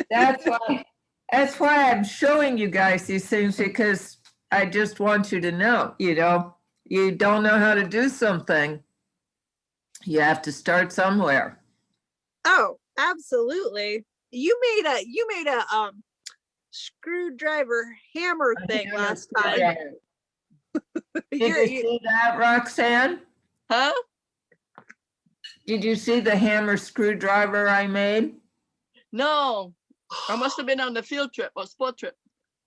That's why I'm showing you guys these things, because I just want you to know, you don't know how to do something. You have to start somewhere. Oh, absolutely. You made a screwdriver hammer thing last time. Did you see that, Roxanne? Huh? Did you see the hammer screwdriver I made? No. I must have been on the field trip or sport trip.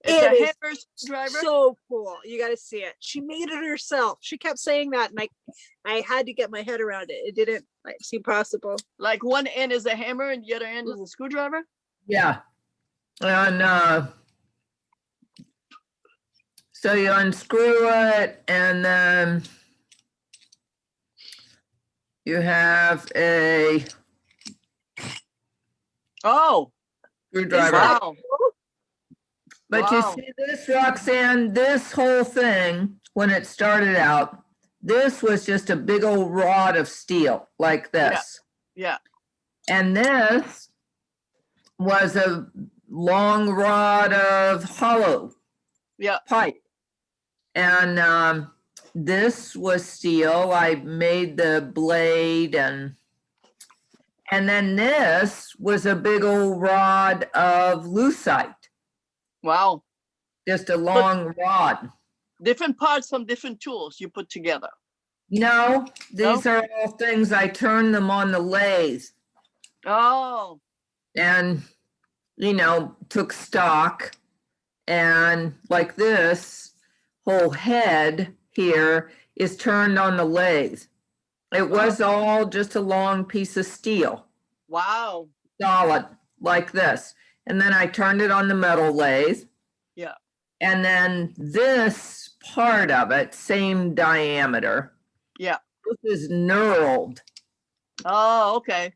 It a is hammer screwdriver. So cool. You got to see it. She made it herself. She kept saying that, and I had to get my head around it. It didn't seem possible. Like one end is a hammer and the other end is a screwdriver? Yeah. And so you unscrew it, and then you have a screwdriver. Wow. But you see this, Roxanne, this whole thing, when it started out, this was just a big old rod of steel like this. Yeah. And this was a long rod of hollow pipe. And this was steel. I made the blade, and then this was a big old rod of lucite. Wow. Just a long rod. Different parts from different tools you put together. No, these are all things, I turned them on the lathe. Oh. And, took stock, and like this whole head here is turned on the lathe. It was all just a long piece of steel. Wow. Solid, like this. And then I turned it on the metal lathe. Yeah. And then this part of it, same diameter. Yeah. This is knurled. Oh, okay.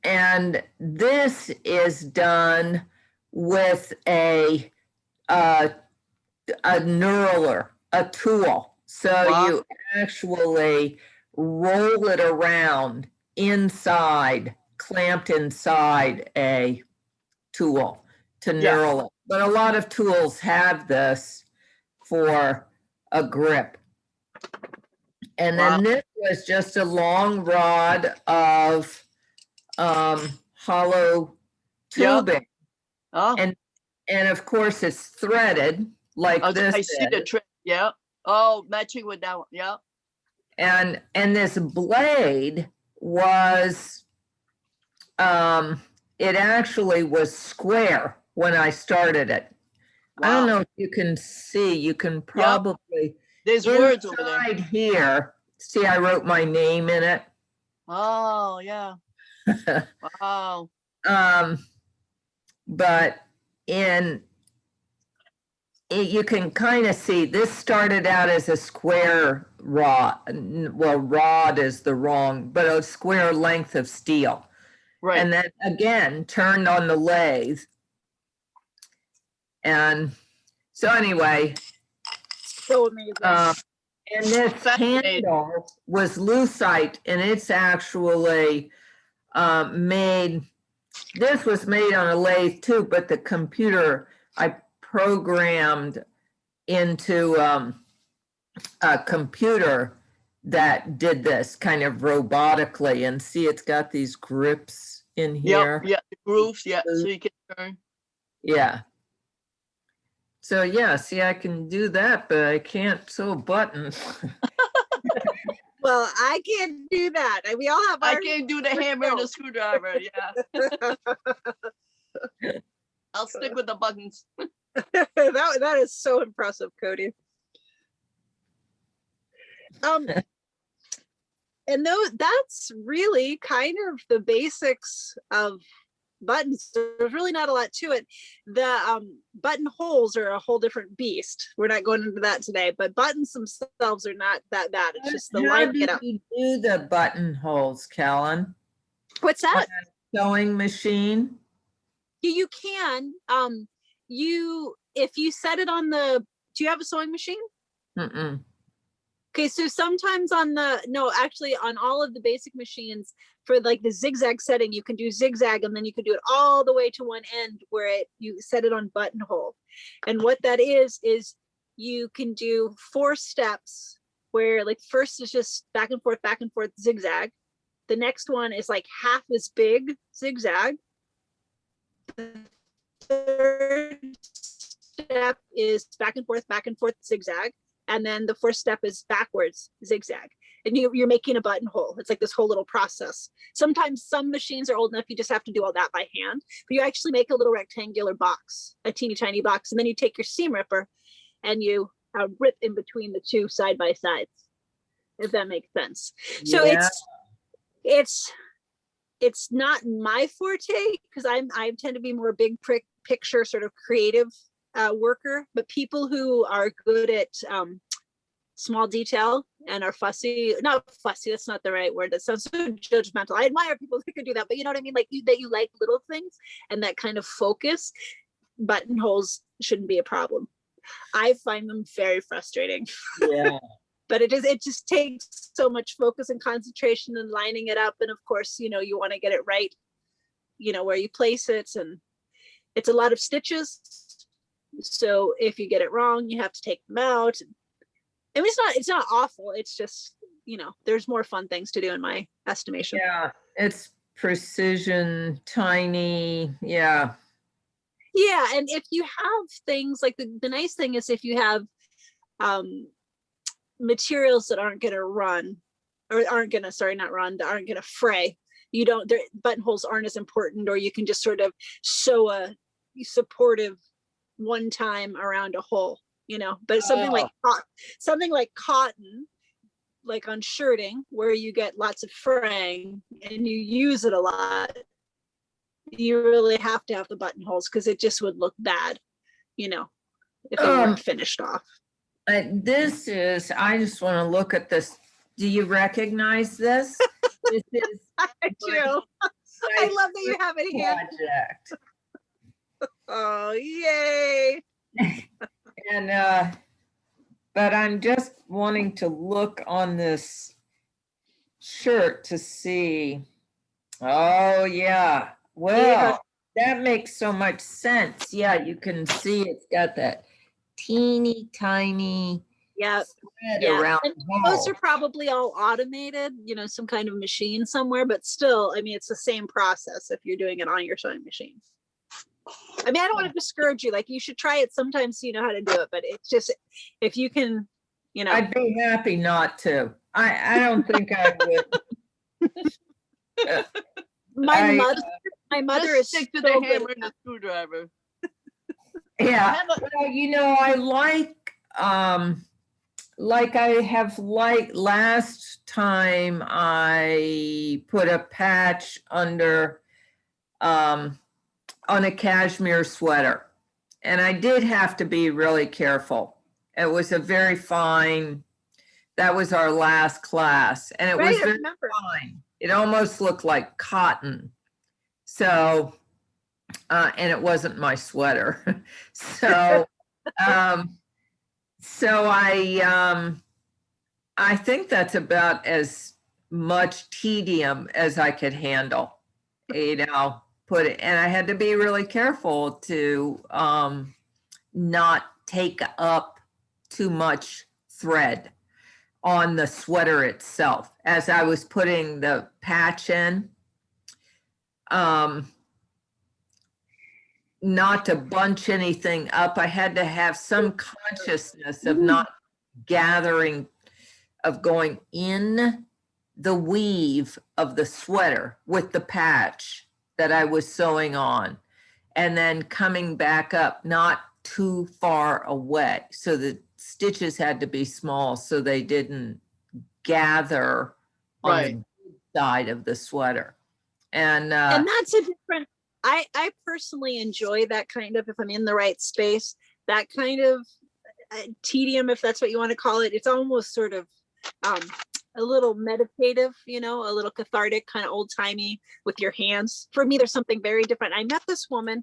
And this is done with a knurler, a tool. So Wow. you actually roll it around inside, clamped inside a tool to Yeah. knurl it. But a lot of tools have this for a grip. And then Wow. this was just a long rod of hollow Yep. tubing. Oh, And of course, it's threaded like okay, this I see the is. trick. Yeah. Oh, matching with that one. Yeah. And this blade was, it actually was square when I started it. I don't Wow. know if you can see, you can probably, There's words over there. inside here, see, I wrote my name in it. Oh, yeah. Wow. But you can kind of see this started out as a square rod. Well, rod is the wrong, but a square length of steel. Right. And then again, turned on the lathe. And so anyway, So amazing. and this Fascinating. handle was lucite, and it's actually made, this was made on a lathe too, but the computer I programmed into a computer that did this kind of robotically. And see, it's got these grips in here. Yep. Yeah. The grooves. Yeah. So you can turn. Yeah. So yeah, see, I can do that, but I can't sew buttons. Well, I can't do that. We all have I our. can't do the hammer and the screwdriver. Yeah. I'll stick with the buttons. that is so impressive, Cody. And that's really kind of the basics of buttons. There's really not a lot to it. The buttonholes are a whole different beast. We're not going into that today, but buttons themselves are not that bad. It's just the How lining do it up. you do the buttonholes, Callan? What's that? Sewing machine? You can. If you set it on the. Do you have a sewing machine? Mm-mm. Okay, so sometimes on all of the basic machines for like the zigzag setting, you can do zigzag and then you can do it all the way to one end where you set it on buttonhole. And what that is you can do 4 steps where like first is just back and forth zigzag. The next one is like half as big zigzag. The third step is back and forth zigzag. And then the 4th step is backwards zigzag. And you're making a buttonhole. It's like this whole little process. Sometimes some machines are old enough, you just have to do all that by hand. But you actually make a little rectangular box, a teeny tiny box. And then you take your seam ripper and you rip in between the 2 side by sides, if that makes sense. So Yeah. it's not my forte because I tend to be more big picture sort of creative worker, but people who are good at small detail and are not fussy, that's not the right word, that sounds so judgmental. I admire people who can do that, but you know what I mean, like that you like little things and that kind of focus. Buttonholes shouldn't be a problem. I find them very frustrating. Yeah. But it just takes so much focus and concentration and lining it up, and of course you want to get it right, where you place it, and it's a lot of stitches. So if you get it wrong, you have to take them out. I mean, it's not awful. It's just, there's more fun things to do in my estimation. Yeah, it's precision, tiny. Yeah. Yeah, and if you have things like the nice thing is if you have materials that aren't going to run, or aren't going to fray, their buttonholes aren't as important, or you can just sort of sew a supportive one time around a hole, but something like cotton, like on shirting where you get lots of fraying and you use it a lot, you really have to have the buttonholes because it just would look bad, if they weren't finished off. I just want to look at this Do you recognize this? This is I do. I love that you have it here. project. Oh, yay. And but I'm just wanting to look on this shirt to see. Oh yeah. Well, that makes so much sense. Yeah, you can see it's got that teeny tiny Yeah. thread Yeah. around And the those hole. are probably all automated, some kind of machine somewhere, but still, I mean, it's the same process if you're doing it on your sewing machine. I mean, I don't want to discourage you. Like, you should try it sometime so you know how to do it. But it's just, if you can, I'd be happy not to. I don't think I would. my I- mother Just is stick to so the good hammer at and the screwdriver. Yeah. Have a- Well, I like last time I put a patch under on a cashmere sweater. And I did have to be really careful. It was a very fine, that was our last class, and it Right, was I very remember. fine. It almost looked like cotton. So, and it wasn't my sweater. So, so I think that's about as much tedium as I could handle, put it, and I had to be really careful to not take up too much thread on the sweater itself as I was putting the patch in. Not to bunch anything up. I had to have some consciousness of not gathering, of going in the weave of the sweater with the patch that I was sewing on, and then coming back up, not too far away. So the stitches had to be small so they didn't gather on Right. the side of the sweater. And that's a different, I personally enjoy that kind of, if I'm in the right space, that kind of tedium, if that's what you want to call it. It's almost sort of a little meditative, a little cathartic, kind of old timey with your hands. For me, there's something very different. I met this woman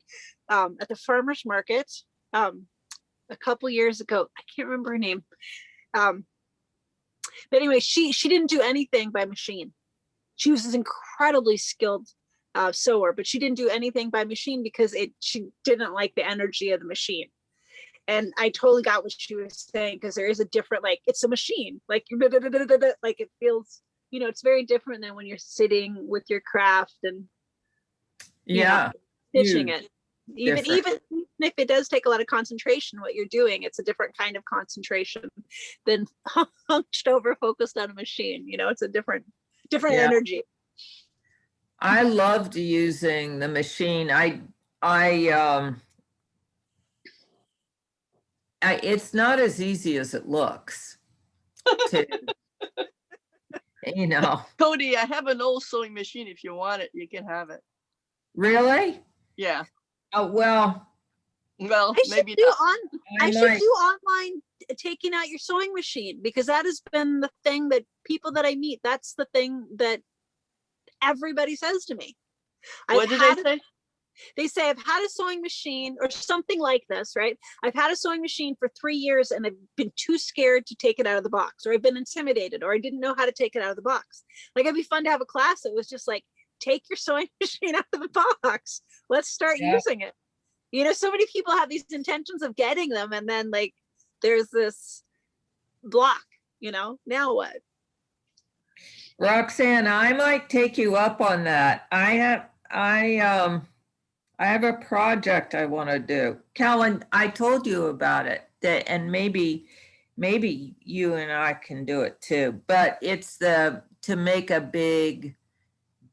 at the farmer's market a couple years ago. I can't remember her name. But anyway, she didn't do anything by machine. She was this incredibly skilled sewer, but she didn't do anything by machine because she didn't like the energy of the machine. And I totally got what she was saying, because there is a different, like, it's a machine, like like it feels, it's very different than when you're sitting with your craft and stitching it. Even if it does take a lot of concentration, what you're doing, it's a different kind of concentration than hunched over focused on a machine. It's a different energy. I loved using the machine. It's not as easy as it looks. Cody, I have an old sewing machine. If you want it, you can have it. Really? Yeah. Oh, well, maybe I should do online taking out your sewing machine, because that has been the thing that people that I meet, that's the thing that everybody says to me. What did they say? They say, I've had a sewing machine or something like this, right? I've had a sewing machine for 3 years and I've been too scared to take it out of the box, or I've been intimidated, or I didn't know how to take it out of the box. Like, it'd be fun to have a class that was just like, take your sewing machine out of the box. Let's start using it. So many people have these intentions of getting them, and then like there's this block, now what? Roxanne, I might take you up on that. I have a project I want to do. Callan, I told you about it, and maybe you and I can do it too, but it's to make a big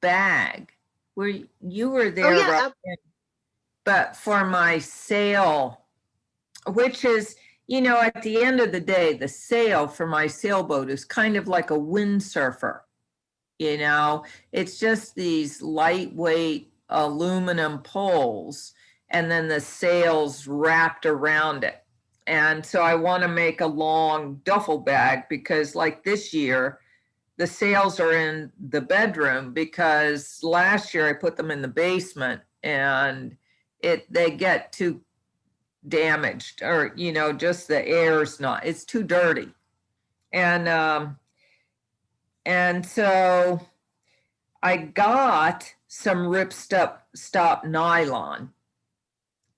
bag, where you were there. Oh, yeah. Roxanne, but for my sail, which is, at the end of the day, the sail for my sailboat is kind of like a windsurfer. It's just these lightweight aluminum poles, and then the sails wrapped around it. And so I want to make a long duffel bag, because like this year, the sails are in the bedroom, because last year I put them in the basement and they get too damaged, or, you know, just the air's not, it's too dirty. And so I got some ripstop nylon.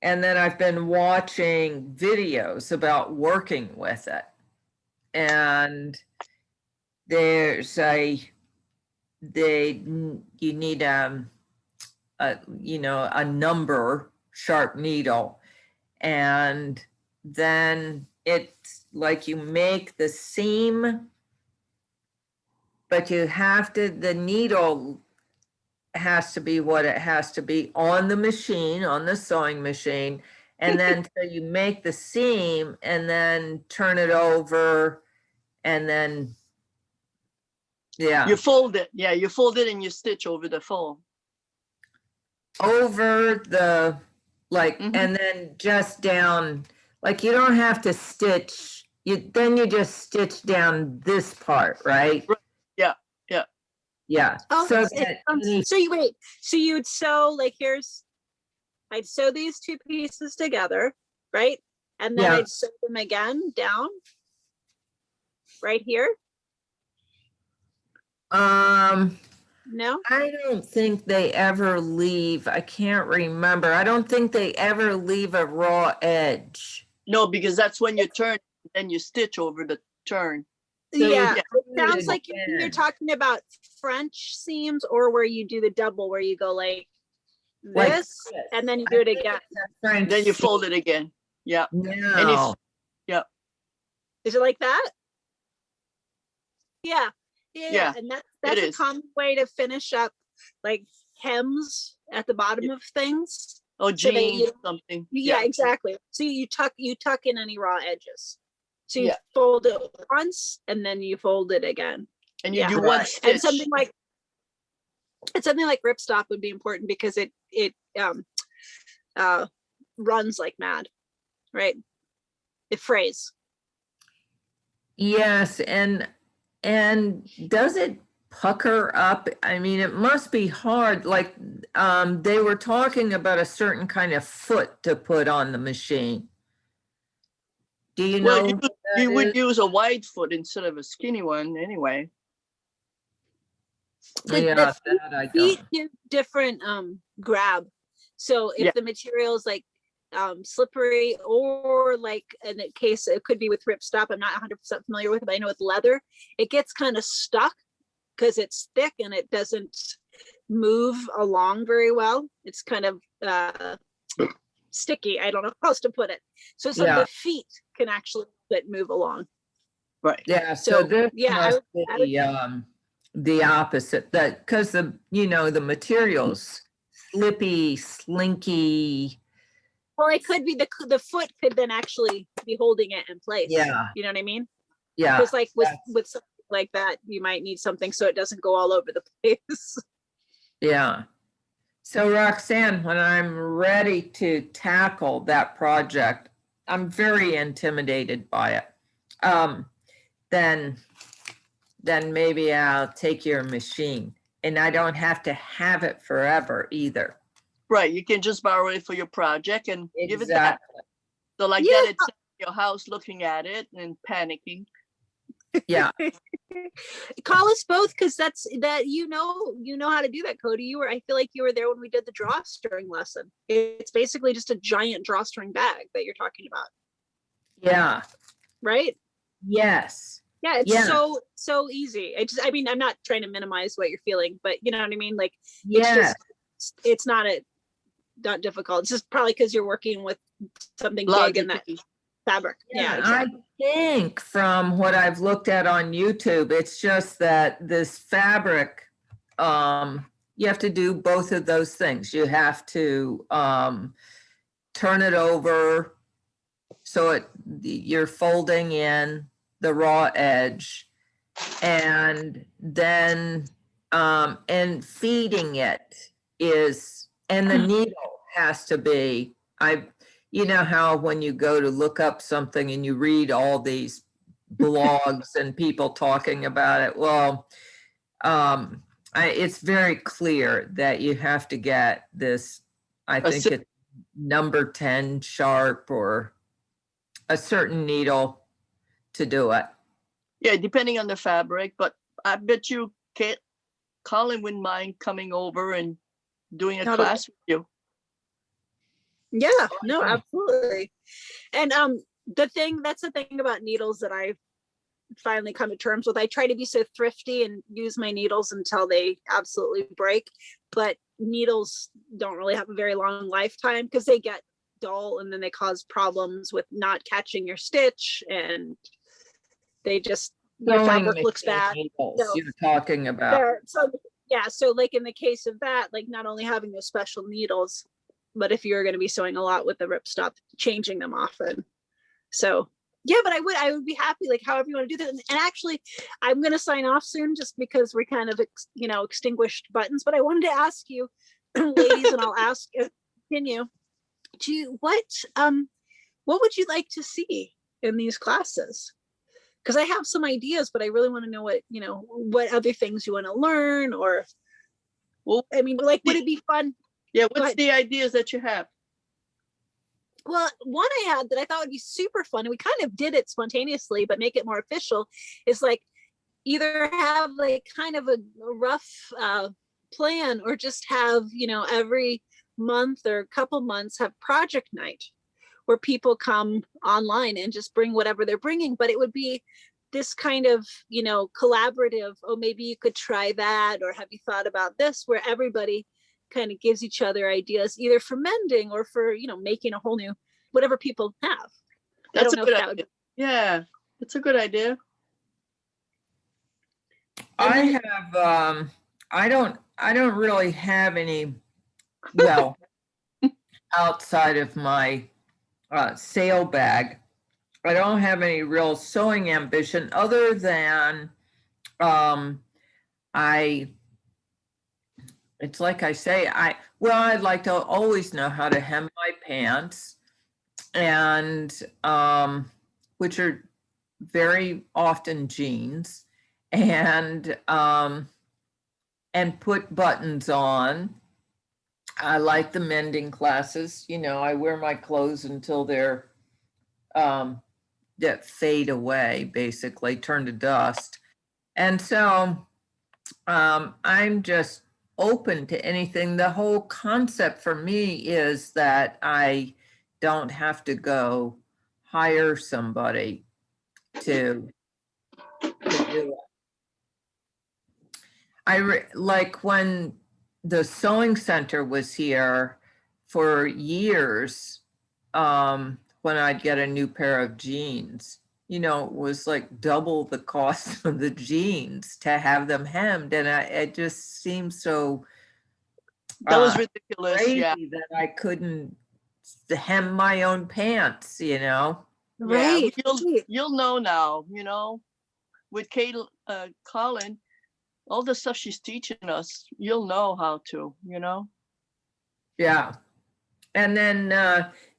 And then I've been watching videos about working with it. And there's you need a number sharp needle, and then it's like you make the seam, but you have to, the needle has to be what it has to be on the machine, on the sewing machine, and then so you make the seam and then turn it over, and then You fold it. Yeah, you fold it and you stitch over the fold. over the, like, Mhm. and then just down, like you don't have to stitch, then you just stitch down this part, right? Right. Yeah, yeah. Yeah. Oh, So it that so you wait. So you would sew, like, I'd sew these two pieces together, right? And then Yeah. I'd sew them again down right here. No? I don't think they ever leave. I can't remember. I don't think they ever leave a raw edge. No, because that's when you turn, then you stitch over the turn. So you Yeah, do it sounds it like you're again. talking about French seams, or where you do the double, where you go like Like this, and then you do it again. French Then you seam. fold it again. Yeah. No. Is it like that? Yeah, yeah, Yeah, and that's a is. common way to finish up like hems at the bottom of things. Oh, So that jeans, you- something. Yeah, exactly. So you tuck in any raw edges. So you Yeah. fold it once and then you fold it again. And you Yeah. do Right. one And stitch. something like ripstop would be important because it runs like mad, right? It frays. Yes, and does it pucker up? I mean, it must be hard. Like, they were talking about a certain kind of foot to put on the machine. Do you know? Well, what that you would is? use a wide foot instead of a skinny one anyway. The Yeah, that I feet don't. give different grab. So if Yeah. the material is like slippery, or like in a case, it could be with ripstop, I'm not 100% familiar with it, but I know with leather, it gets kind of stuck because it's thick and it doesn't move along very well. It's kind of sticky. I don't know how else to put it. So some of Yeah. the feet can actually move along. Right. Yeah, so So, this yeah, I must would- be the opposite, that because the materials slippy, slinky. Well, it could be the foot could then actually be holding it in place. Yeah. You know what I mean? Yeah, Because like with something like that, you might need something so it doesn't go all over the place. yeah. So Roxanne, when I'm ready to tackle that project, I'm very intimidated by it. Then maybe I'll take your machine, and I don't have to have it forever either. Right. You can just borrow it for your project and give it that. Exactly. So like Yeah. that, it's in your house looking at it and panicking. Yeah. Call us both, because you know how to do that, Cody. I feel like you were there when we did the drawstring lesson. It's basically just a giant drawstring bag that you're talking about, Yeah. right? Yes. Yeah, it's Yeah. so easy. I mean, I'm not trying to minimize what you're feeling, but you know what I mean? Like, Yes. it's not difficult. It's just probably because you're working with something big in that fabric. Yeah, exactly. I think from what I've looked at on YouTube, it's just that this fabric, you have to do both of those things. You have to turn it over so you're folding in the raw edge, and then and feeding it and the needle has to be, you know how when you go to look up something and you read all these blogs and people talking about it. Well, it's very clear that you have to get this, I think it's number 10 sharp or a certain needle to do it. Yeah, depending on the fabric, but I bet you Colin wouldn't mind coming over and doing a Not at class with you. Yeah, no, yeah. absolutely. And that's the thing about needles that I've finally come to terms with. I try to be so thrifty and use my needles until they absolutely break, but needles don't really have a very long lifetime because they get dull and then they cause problems with not catching your stitch, and they just, your Sewing fabric looks machine bad. needles So you're talking about. so yeah, so like in the case of that, like not only having those special needles, but if you're going to be sewing a lot with the ripstop, changing them often. So yeah, but I would be happy, like however you want to do that. And actually, I'm going to sign off soon just because we're kind of extinguished buttons. But I wanted to ask you, ladies, and I'll ask continue. What would you like to see in these classes? Because I have some ideas, but I really want to know what other things you want to learn, or, well, I mean, like, would it be fun? Yeah, what's the ideas that you have? Well, one I had that I thought would be super fun, and we kind of did it spontaneously, but make it more official, is like either have like kind of a rough plan, or just have, every month or couple months have project night where people come online and just bring whatever they're bringing. But it would be this kind of, collaborative, oh, maybe you could try that, or have you thought about this, where everybody kind of gives each other ideas, either for mending or for, making a whole new, whatever people have. That's a good idea. Yeah, it's a good idea. I have, I don't really have any, well, outside of my sale bag, I don't have any real sewing ambition other than it's like I say, I'd like to always know how to hem my pants, and which are very often jeans, and put buttons on. I like the mending classes. I wear my clothes until they're that fade away, basically turn to dust. And so I'm just open to anything. The whole concept for me is that I don't have to go hire somebody to do it. Like when the sewing center was here for years, when I'd get a new pair of jeans, it was like double the cost of the jeans to have them hemmed. And it just seemed so that was ridiculous. Crazy yeah, that I couldn't hem my own pants, Right. Yeah, you'll know now, with Colin, all the stuff she's teaching us, you'll know how to, Yeah. And then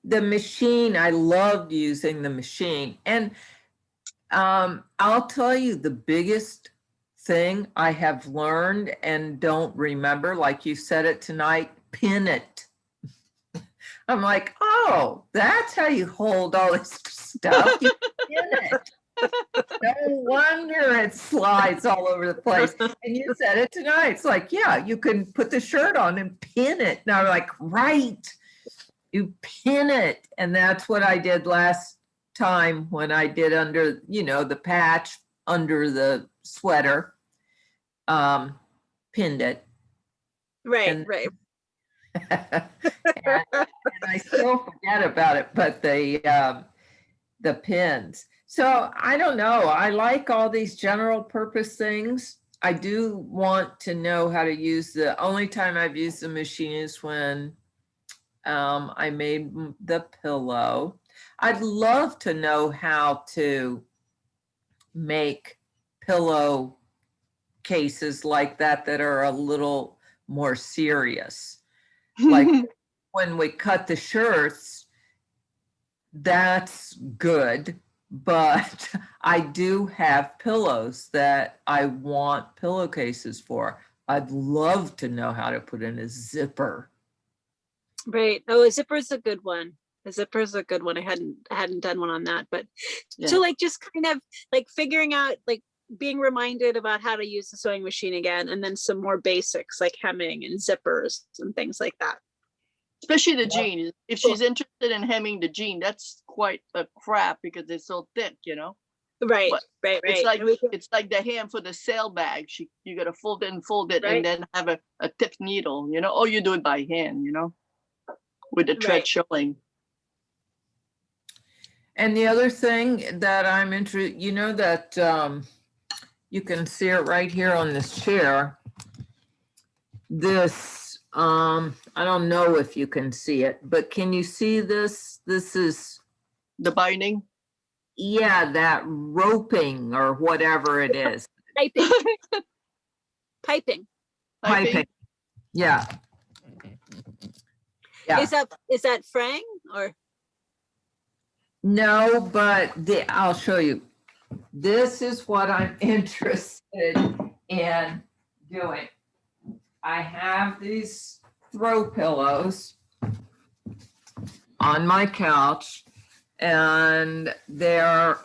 the machine, I loved using the machine. And I'll tell you the biggest thing I have learned and don't remember, like you said it tonight, pin it. I'm like, oh, that's how you hold all this stuff. You pin it. No wonder it slides all over the place. And you said it tonight. It's like, yeah, you can put the shirt on and pin it. And I'm like, right, you pin it. And that's what I did last time when I did under, the patch under the sweater, pinned it. Right, right. and I still forget about it, but the pins. So I don't know. I like all these general purpose things. I do want to know how to use the only time I've used the machine is when I made the pillow. I'd love to know how to make pillow cases like that are a little more serious. Like when we cut the shirts, that's good. but I do have pillows that I want pillowcases for. I'd love to know how to put in a zipper. Right. Oh, a zipper is a good one. A zipper is a good one. I hadn't done one on that, but Yeah. so like just kind of like figuring out, like being reminded about how to use the sewing machine again, and then some more basics like hemming and zippers and things like that. Especially the Yeah. jean. If she's interested in hemming the jean, that's quite a crap because it's so thick, you know. Right, But right, right. It's like And we can- it's like the hem for the sail bag. You gotta fold it and fold it, Right. and then have a tip needle, you know, or you do it by hand, you know, with the thread Right. showing. And the other thing that I'm interested, you know that you can see it right here on this chair. This, I don't know if you can see it, but can you see this? This is, The binding. yeah, that roping or whatever it is. Piping. Piping. Piping. Yeah. Yeah. Is that fraying or? No, but I'll show you. This is what I'm interested in doing. I have these throw pillows on my couch, and they're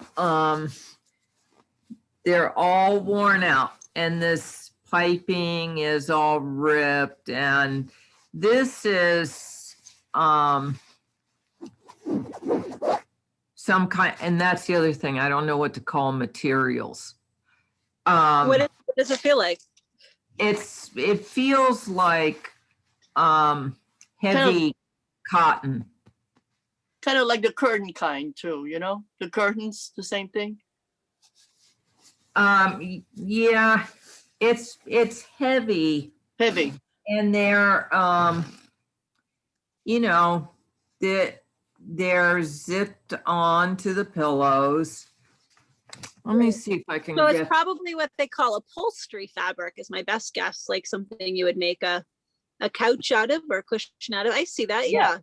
all worn out, and this piping is all ripped, and this is some kind, and that's the other thing. I don't know what to call materials. What does it feel like? It feels like heavy cotton. Kind of like the curtain kind too, you know, the curtains, the same thing. Yeah, it's heavy, Heavy. and they're you know, they're zipped onto the pillows. Let me see if I can So it's get. probably what they call upholstery fabric is my best guess, like something you would make a couch out of or a cushion out of. I see that, yeah.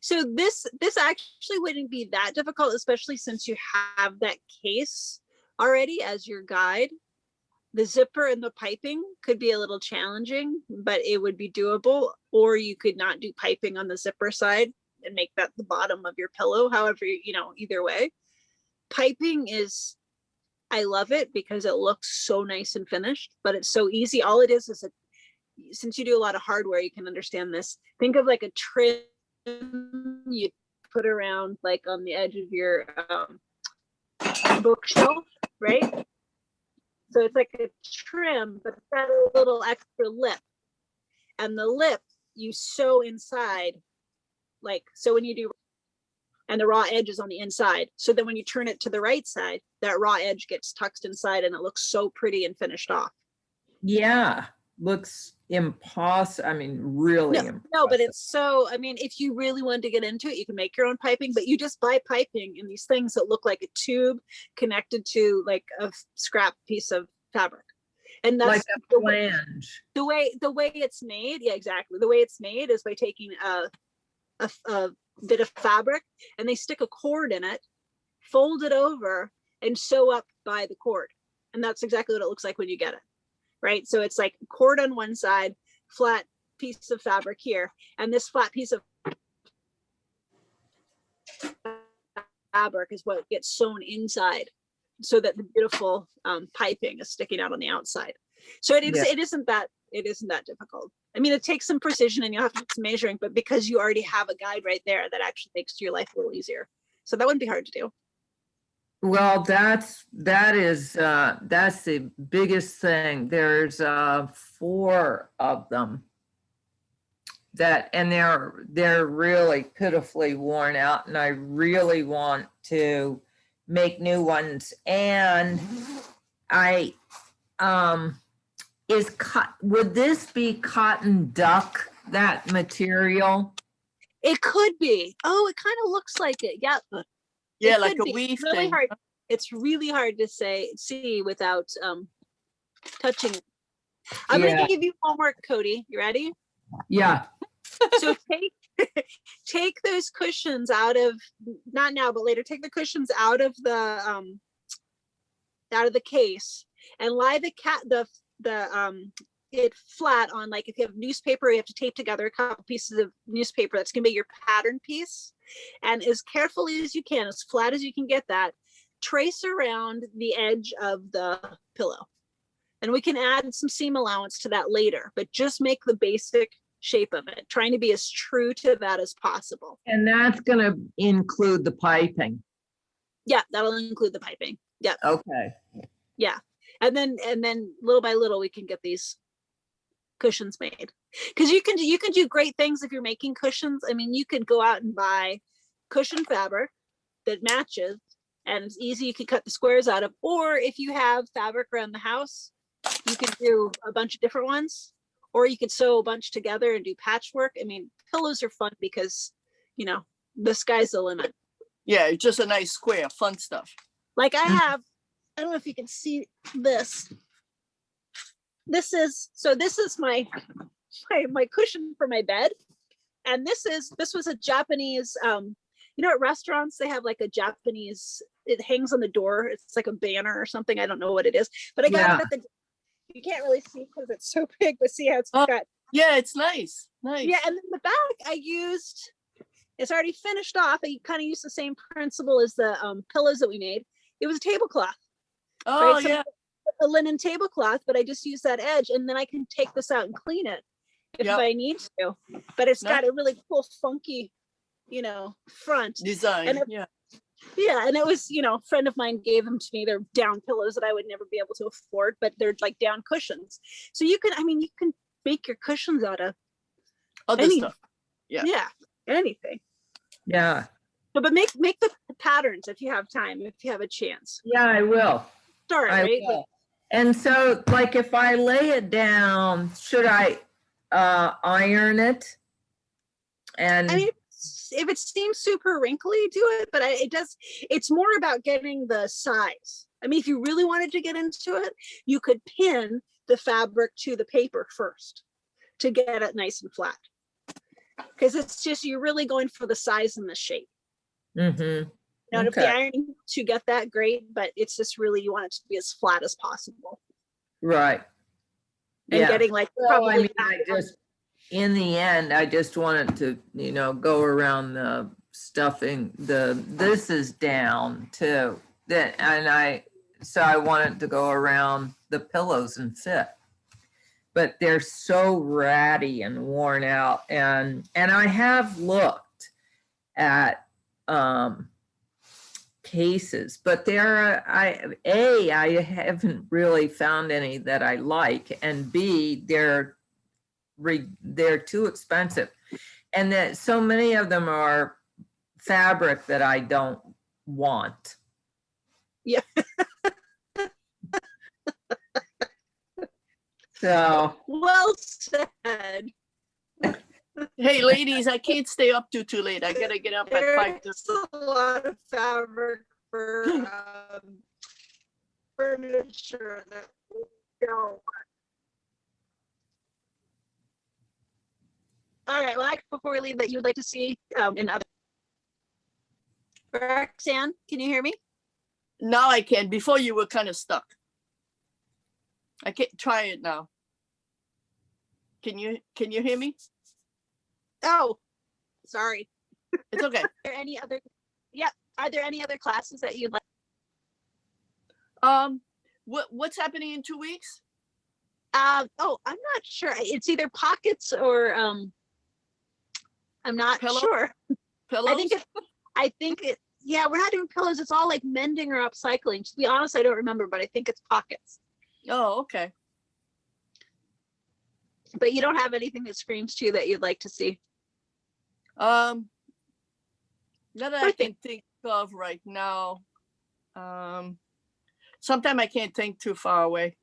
So this actually wouldn't be that difficult, especially since you have that case already as your guide. The zipper and the piping could be a little challenging, but it would be doable. Or you could not do piping on the zipper side and make that the bottom of your pillow. However, you know, either way. Piping is, I love it because it looks so nice and finished, but it's so easy. All it is since you do a lot of hardware, you can understand this. Think of like a trim you put around like on the edge of your bookshelf, right? So it's like a trim, but it's got a little extra lip. And the lip you sew inside, like, so when you do, and the raw edge is on the inside. So then when you turn it to the right side, that raw edge gets tucked inside and it looks so pretty and finished off. Yeah, looks impossible. I mean, really impossible. No, but it's so, I mean, if you really wanted to get into it, you can make your own piping, but you just buy piping in these things that look like a tube connected to like a scrap piece of fabric. And that's like a flange. The way it's made. Yeah, exactly. The way it's made is by taking a bit of fabric and they stick a cord in it, fold it over and sew up by the cord. And that's exactly what it looks like when you get it. Right. So it's like cord on one side, flat piece of fabric here, and this flat piece of fabric is what gets sewn inside so that the beautiful piping is sticking out on the outside. So it isn't that difficult. I mean, it takes some precision and you have to do some measuring, but because you already have a guide right there, that actually makes your life a little easier. So that wouldn't be hard to do. Well, that's the biggest thing. There's 4 of them and they're really pitifully worn out, and I really want to make new ones. And would this be cotton duck, that material? It could be. Oh, it kind of looks like it. Yeah. Yeah, like a weave really thing. hard. It's really hard to see without touching it. I'm going to give you homework, Cody. You ready? Yeah. So take those cushions out of, not now, but later, take the cushions out of the case and lie it flat on, like if you have newspaper, you have to tape together a couple pieces of newspaper. That's gonna be your pattern piece. And as carefully as you can, as flat as you can get that, trace around the edge of the pillow. And we can add some seam allowance to that later, but just make the basic shape of it, trying to be as true to that as possible. And that's going to include the piping. Yeah, that'll include the piping. Yeah. Okay. Yeah. And then little by little, we can get these cushions made. Because you can do great things if you're making cushions. I mean, you could go out and buy cushion fabric that matches, and it's easy. You can cut the squares out of, or if you have fabric around the house, you can do a bunch of different ones, or you could sew a bunch together and do patchwork. I mean, pillows are fun because, the sky's the limit. Yeah, it's just a nice square, fun stuff. Like I don't know if you can see this. This is my cushion for my bed. And this was a Japanese, at restaurants, they have like a Japanese, it hangs on the door. It's like a banner or something. I don't know what it is, but I got it at you can't really see because it's so big, but see how it's got. Yeah, it's nice. Nice. Yeah, and then the back it's already finished off. I kind of used the same principle as the pillows that we made. It was a tablecloth. Oh, right? So yeah. a linen tablecloth, but I just use that edge, and then I can take this out and clean it if I need to. But it's got a really cool, funky, front Design. And yeah, and it was, a friend of mine gave them to me. They're down pillows that I would never be able to afford, but they're like down cushions. So you can make your cushions out of other stuff. Yeah. Yeah, anything. Yeah. But make the patterns if you have time, if you have a chance. Yeah, I will. Start, I right? will. And so, like, if I lay it down, should I iron it? And I mean, if it seems super wrinkly, do it. But it's more about getting the size. I mean, if you really wanted to get into it, you could pin the fabric to the paper first to get it nice and flat. Because it's just, you're really going for the size and the shape. Mm-hmm. And if the ironing to get that, great, but it's just really, you want it to be as flat as possible. Right. And getting like, probably in the end, I just wanted to, go around the stuffing, this is down too. So I wanted to go around the pillows and fit. But they're so ratty and worn out. And I have looked at cases, but I haven't really found any that I like, and B, they're too expensive, and that so many of them are fabric that I don't want. Yeah. So well said. Hey, ladies, I can't stay up too late. I gotta get up at 5:30. There's a lot of fabric for furniture that we don't. All right, well, before we leave, that you would like to see in other. Roxanne, can you hear me? Now I can. Before you were kind of stuck. I can't try it now. Can you hear me? Oh, sorry. It's okay. Are there any other? Yeah. Are there any other classes that you'd like? What's happening in 2 weeks? I'm not sure. It's either pockets or I'm not sure. Pillows? I think it. Yeah, we're not doing pillows. It's all like mending or upcycling. To be honest, I don't remember, but I think it's pockets. Oh, okay. But you don't have anything that screams to you that you'd like to see? Not that I can think of right now. Sometimes I can't think too far away.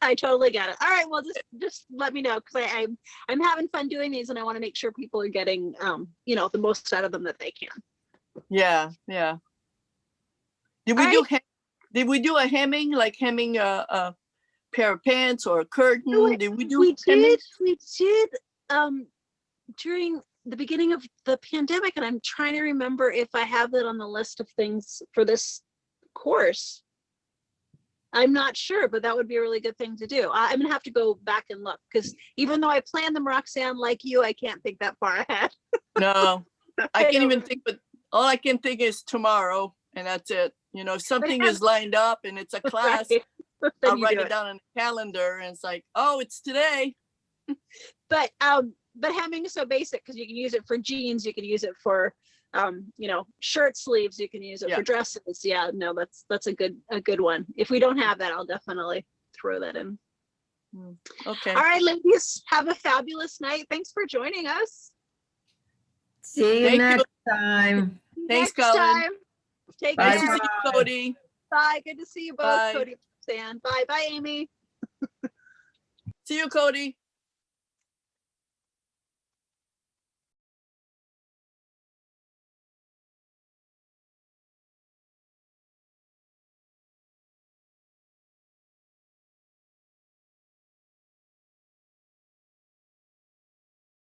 I totally get it. All right, well, just let me know, because I'm having fun doing these, and I want to make sure people are getting the most out of them that they can. Yeah. Did we do a hemming, like hemming a pair of pants or a curtain? Did we do? We did during the beginning of the pandemic, and I'm trying to remember if I have that on the list of things for this course. I'm not sure, but that would be a really good thing to do. I'm gonna have to go back and look, because even though I plan them, Roxanne, like you, I can't think that far ahead. No, I can't know. even think, but all I can think is tomorrow, and that's it. You know, if something have- is lined up and it's a class, Right. Then I'll you write do it down on the calendar, and it's like, oh, it's today. But hemming is so basic, because you can use it for jeans, you can use it for you know, shirt sleeves, you can use it Yeah. for dresses. Yeah, no, that's a good one. If we don't have that, I'll definitely throw that in. Okay. All right, ladies, have a fabulous night. Thanks for joining us. See you Thank you. next time. Thanks, Next Colin. time. Take Nice care. to see you, Cody. Bye. Good to see you both, Bye. Cody and Roxanne. Bye. Bye, Amy. See you, Cody.